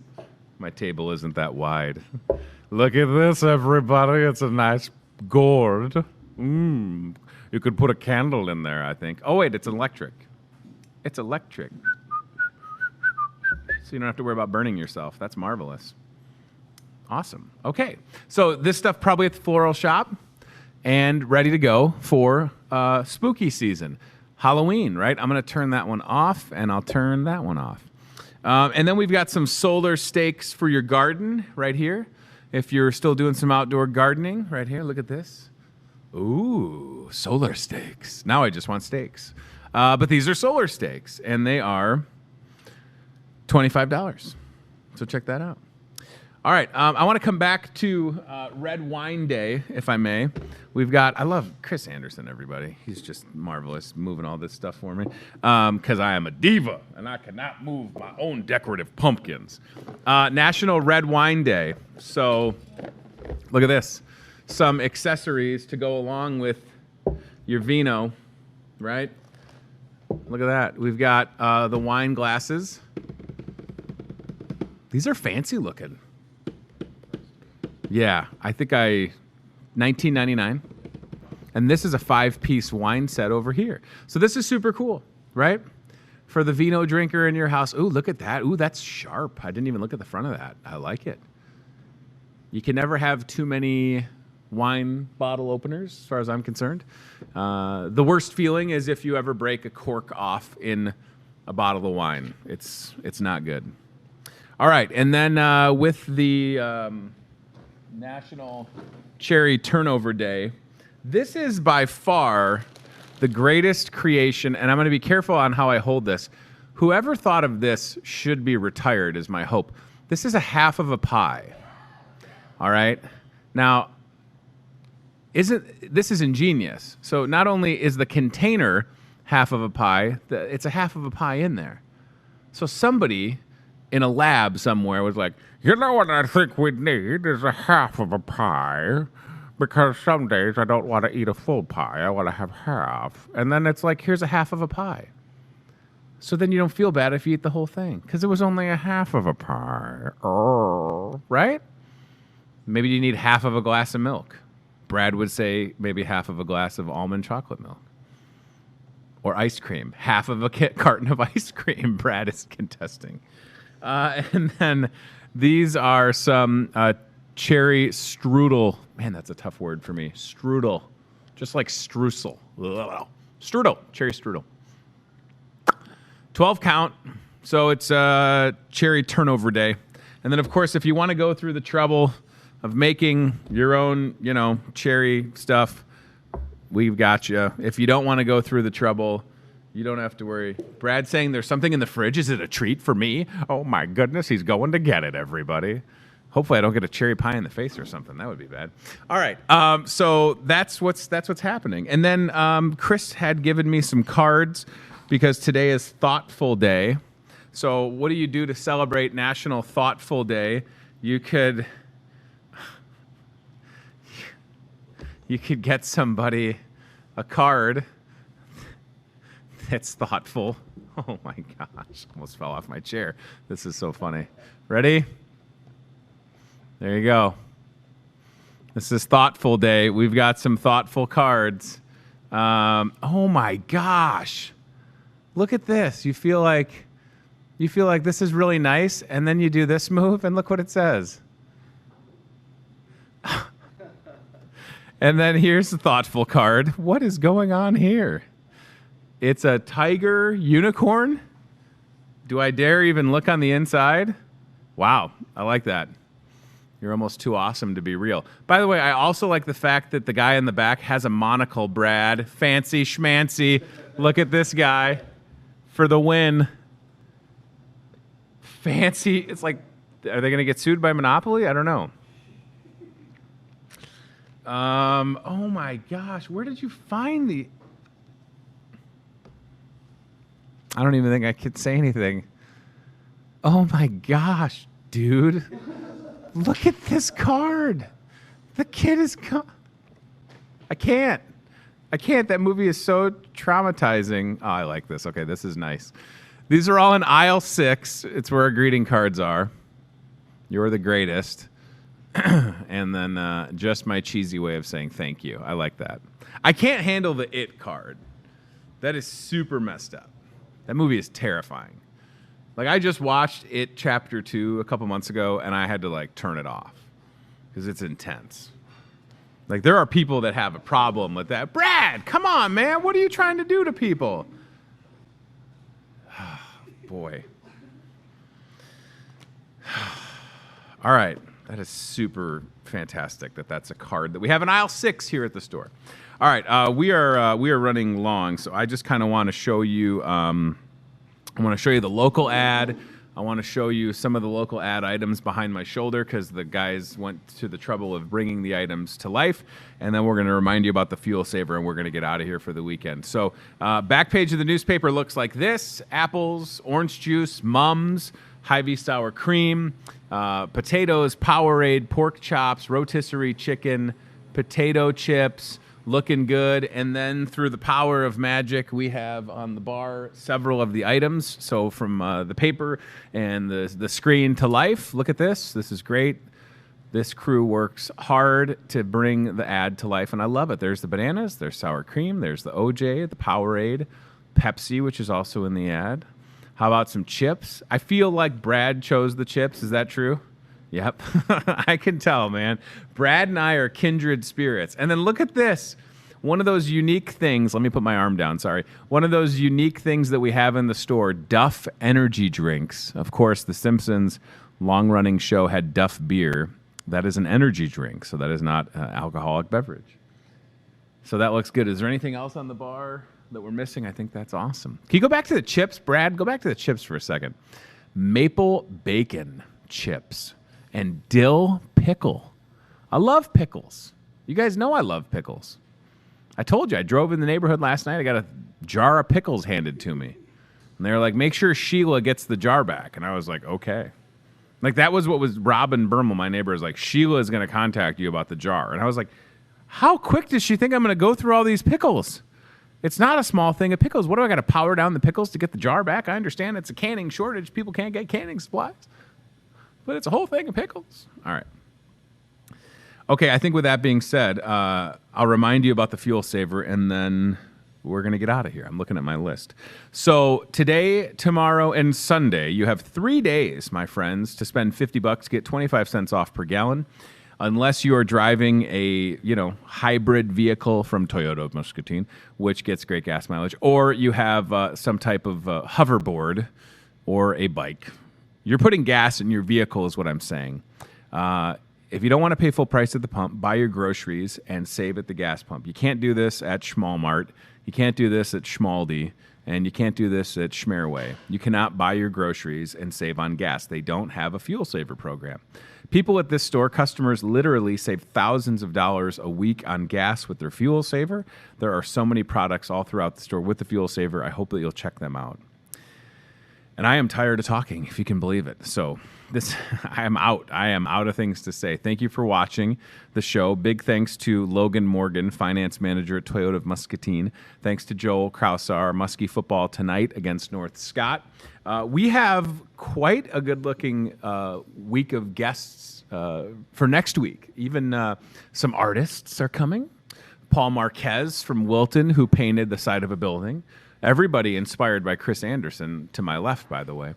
My table isn't that wide. Look at this, everybody. It's a nice gourd. You could put a candle in there, I think. Oh, wait, it's electric. It's electric. So you don't have to worry about burning yourself. That's marvelous. Awesome. Okay. So this stuff probably at the floral shop and ready to go for spooky season. Halloween, right? I'm going to turn that one off, and I'll turn that one off. And then we've got some solar stakes for your garden right here. If you're still doing some outdoor gardening, right here, look at this. Ooh, solar stakes. Now I just want stakes. But these are solar stakes, and they are $25. So check that out. All right, I want to come back to Red Wine Day, if I may. I love Chris Anderson, everybody. He's just marvelous, moving all this stuff for me. Because I am a diva, and I cannot move my own decorative pumpkins. National Red Wine Day. So, look at this. Some accessories to go along with your vino, right? Look at that. We've got the wine glasses. These are fancy looking. Yeah, I think $19.99. And this is a 5-piece wine set over here. So this is super cool, right? For the vino drinker in your house. Ooh, look at that. Ooh, that's sharp. I didn't even look at the front of that. I like it. You can never have too many wine bottle openers, as far as I'm concerned. The worst feeling is if you ever break a cork off in a bottle of wine. It's not good. All right, and then with the National Cherry Turnover Day, this is by far the greatest creation, and I'm going to be careful on how I hold this. Whoever thought of this should be retired, is my hope. This is a half of a pie. All right? Now, this is ingenious. So not only is the container half of a pie, it's a half of a pie in there. So somebody in a lab somewhere was like, you know what I think we need is a half of a pie, because some days I don't want to eat a full pie. I want to have half. And then it's like, here's a half of a pie. So then you don't feel bad if you eat the whole thing, because it was only a half of a pie. Oh, right? Maybe you need half of a glass of milk. Brad would say maybe half of a glass of almond chocolate milk. Or ice cream. Half of a carton of ice cream, Brad is contesting. And then these are some cherry strudel. Man, that's a tough word for me. Strudel. Just like streusel. Strudel. Cherry strudel. 12 count. So it's cherry turnover day. And then, of course, if you want to go through the trouble of making your own, cherry stuff, we've got you. If you don't want to go through the trouble, you don't have to worry. Brad's saying there's something in the fridge. Is it a treat for me? Oh, my goodness. He's going to get it, everybody. Hopefully I don't get a cherry pie in the face or something. That would be bad. All right. So that's what's happening. And then Chris had given me some cards because today is Thoughtful Day. So what do you do to celebrate National Thoughtful Day? You could get somebody a card that's thoughtful. Oh my gosh, almost fell off my chair. This is so funny. Ready? There you go. This is Thoughtful Day. We've got some thoughtful cards. Oh my gosh. Look at this. You feel like this is really nice, and then you do this move, and look what it says. And then here's the thoughtful card. What is going on here? It's a tiger unicorn. Do I dare even look on the inside? Wow, I like that. You're almost too awesome to be real. By the way, I also like the fact that the guy in the back has a monocle, Brad. Fancy schmancy. Look at this guy for the win. Fancy. It's like, are they going to get sued by Monopoly? I don't know. Oh my gosh, where did you find the... I don't even think I could say anything. Oh my gosh, dude. Look at this card. The kid is... I can't. That movie is so traumatizing. Oh, I like this. Okay, this is nice. These are all in aisle 6. It's where our greeting cards are. You're the greatest. And then just my cheesy way of saying thank you. I like that. I can't handle the It card. That is super messed up. That movie is terrifying. Like, I just watched It Chapter 2 a couple months ago, and I had to, like, turn it off because it's intense. Like, there are people that have a problem with that. Brad, come on, man. What are you trying to do to people? Boy. All right. That is super fantastic that's a card that we have in aisle 6 here at the store. All right. We are running long, so I just kind of want to show you... I want to show you the local ad. I want to show you some of the local ad items behind my shoulder because the guys went to the trouble of bringing the items to life. And then we're going to remind you about the fuel saver, and we're going to get out of here for the weekend. So back page of the newspaper looks like this. Apples, orange juice, Mums, Hy-Vee sour cream, potatoes, Powerade, pork chops, rotisserie chicken, potato chips, looking good. And then through the power of magic, we have on the bar several of the items. So from the paper and the screen to life. Look at this. This is great. This crew works hard to bring the ad to life, and I love it. There's the bananas, there's sour cream, there's the OJ, the Powerade, Pepsi, which is also in the ad. How about some chips? I feel like Brad chose the chips. Is that true? Yep. I can tell, man. Brad and I are kindred spirits. And then look at this. One of those unique things. Let me put my arm down. Sorry. One of those unique things that we have in the store, Duff energy drinks. Of course, The Simpsons long-running show had Duff beer. That is an energy drink, so that is not an alcoholic beverage. So that looks good. Is there anything else on the bar that we're missing? I think that's awesome. Can you go back to the chips, Brad? Go back to the chips for a second. Maple bacon chips. And dill pickle. I love pickles. You guys know I love pickles. I told you, I drove in the neighborhood last night. I got a jar of pickles handed to me. And they were like, make sure Sheila gets the jar back. And I was like, okay. Like, that was what was Robin Bermel, my neighbor, is like, Sheila is going to contact you about the jar. And I was like, how quick does she think I'm going to go through all these pickles? It's not a small thing of pickles. What do I got to power down the pickles to get the jar back? I understand it's a canning shortage. People can't get canning supplies. But it's a whole thing of pickles. All right. Okay, I think with that being said, I'll remind you about the fuel saver, and then we're going to get out of here. I'm looking at my list. So today, tomorrow, and Sunday, you have 3 days, my friends, to spend $50, get 25 cents off per gallon, unless you are driving a hybrid vehicle from Toyota Muscatine, which gets great gas mileage, or you have some type of hoverboard or a bike. You're putting gas in your vehicle is what I'm saying. If you don't want to pay full price at the pump, buy your groceries and save at the gas pump. You can't do this at Schmalmart. You can't do this at Schmaldi. And you can't do this at Schmerway. You cannot buy your groceries and save on gas. They don't have a fuel saver program. People at this store, customers literally save thousands of dollars a week on gas with their fuel saver. There are so many products all throughout the store with the fuel saver. I hope that you'll check them out. And I am tired of talking, if you can believe it. So I am out. I am out of things to say. Thank you for watching the show. Big thanks to Logan Morgan, finance manager at Toyota of Muscatine. Thanks to Joel Krausar, Muskie football tonight against North Scott. We have quite a good-looking week of guests for next week. Even some artists are coming. Paul Marquez from Wilton, who painted the side of a building. Everybody inspired by Chris Anderson, to my left, by the way.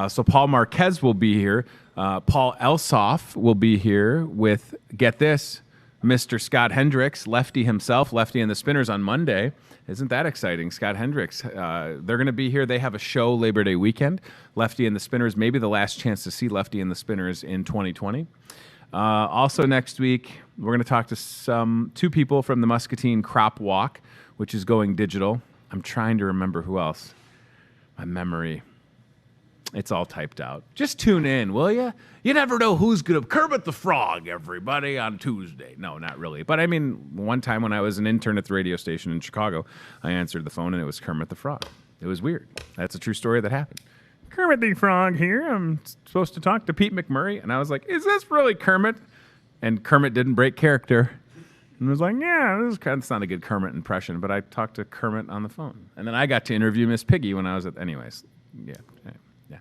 So Paul Marquez will be here. Paul Elsoff will be here with, get this, Mr. Scott Hendricks, lefty himself, Lefty and the Spinners on Monday. Isn't that exciting? Scott Hendricks, they're going to be here. They have a show Labor Day weekend. Lefty and the Spinners, maybe the last chance to see Lefty and the Spinners in 2020. Also next week, we're going to talk to two people from the Muscatine Crop Walk, which is going digital. I'm trying to remember who else. My memory, it's all typed out. Just tune in, will you? You never know who's going to Kermit the Frog, everybody, on Tuesday. No, not really. But I mean, one time when I was an intern at the radio station in Chicago, I answered the phone and it was Kermit the Frog. It was weird. That's a true story that happened. Kermit the Frog here. I'm supposed to talk to Pete McMurray. And I was like, is this really Kermit? And Kermit didn't break character. And was like, yeah, it's not a good Kermit impression, but I talked to Kermit on the phone. And then I got to interview Miss Piggy when I was at, anyways, yeah.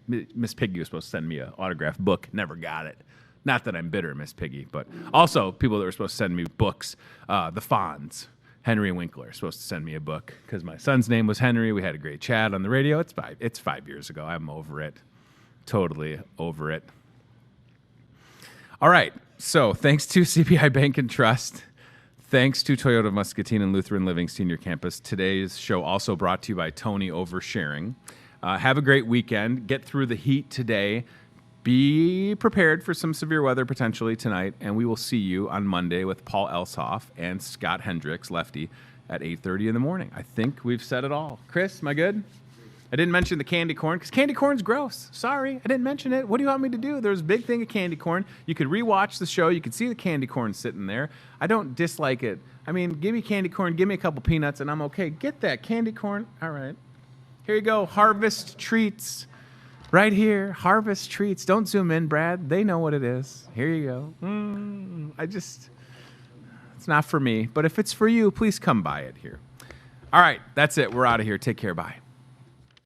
Miss Piggy was supposed to send me an autographed book, never got it. Not that I'm bitter, Miss Piggy, but also people that were supposed to send me books, the Fonz, Henry Winkler, supposed to send me a book because my son's name was Henry. We had a great chat on the radio. It's 5 years ago. I'm over it, totally over it. All right, so thanks to CPI Bank and Trust. Thanks to Toyota Muscatine and Lutheran Living Senior Campus. Today's show also brought to you by Tony Oversharing. Have a great weekend. Get through the heat today. Be prepared for some severe weather potentially tonight, and we will see you on Monday with Paul Elsoff and Scott Hendricks, lefty, at 8:30 in the morning. I think we've said it all. Chris, am I good? I didn't mention the candy corn because candy corn's gross. Sorry, I didn't mention it. What do you want me to do? There's a big thing of candy corn. You could rewatch the show. You could see the candy corn sitting there. I don't dislike it. I mean, give me candy corn, give me a couple peanuts, and I'm okay. Get that candy corn. All right. Here you go. Harvest Treats. Right here. Harvest Treats. Don't zoom in, Brad. They know what it is. Here you go. It's not for me. But if it's for you, please come by it here. All right. That's it. We're out of here. Take care. Bye.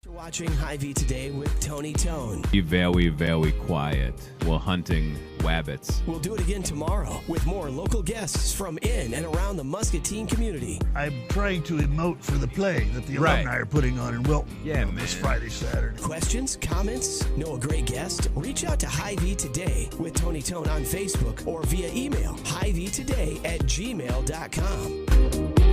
Watching Hy-Vee Today with Tony Tone. Be very, very quiet while hunting wabbits. We'll do it again tomorrow with more local guests from in and around the Muscatine community. I'm trying to emote for the play that the alumni are putting on in Wilton this Friday, Saturday. Questions, comments, know a great guest? Reach out to Hy-Vee Today with Tony Tone on Facebook or via email, hyveetoday@gmail.com.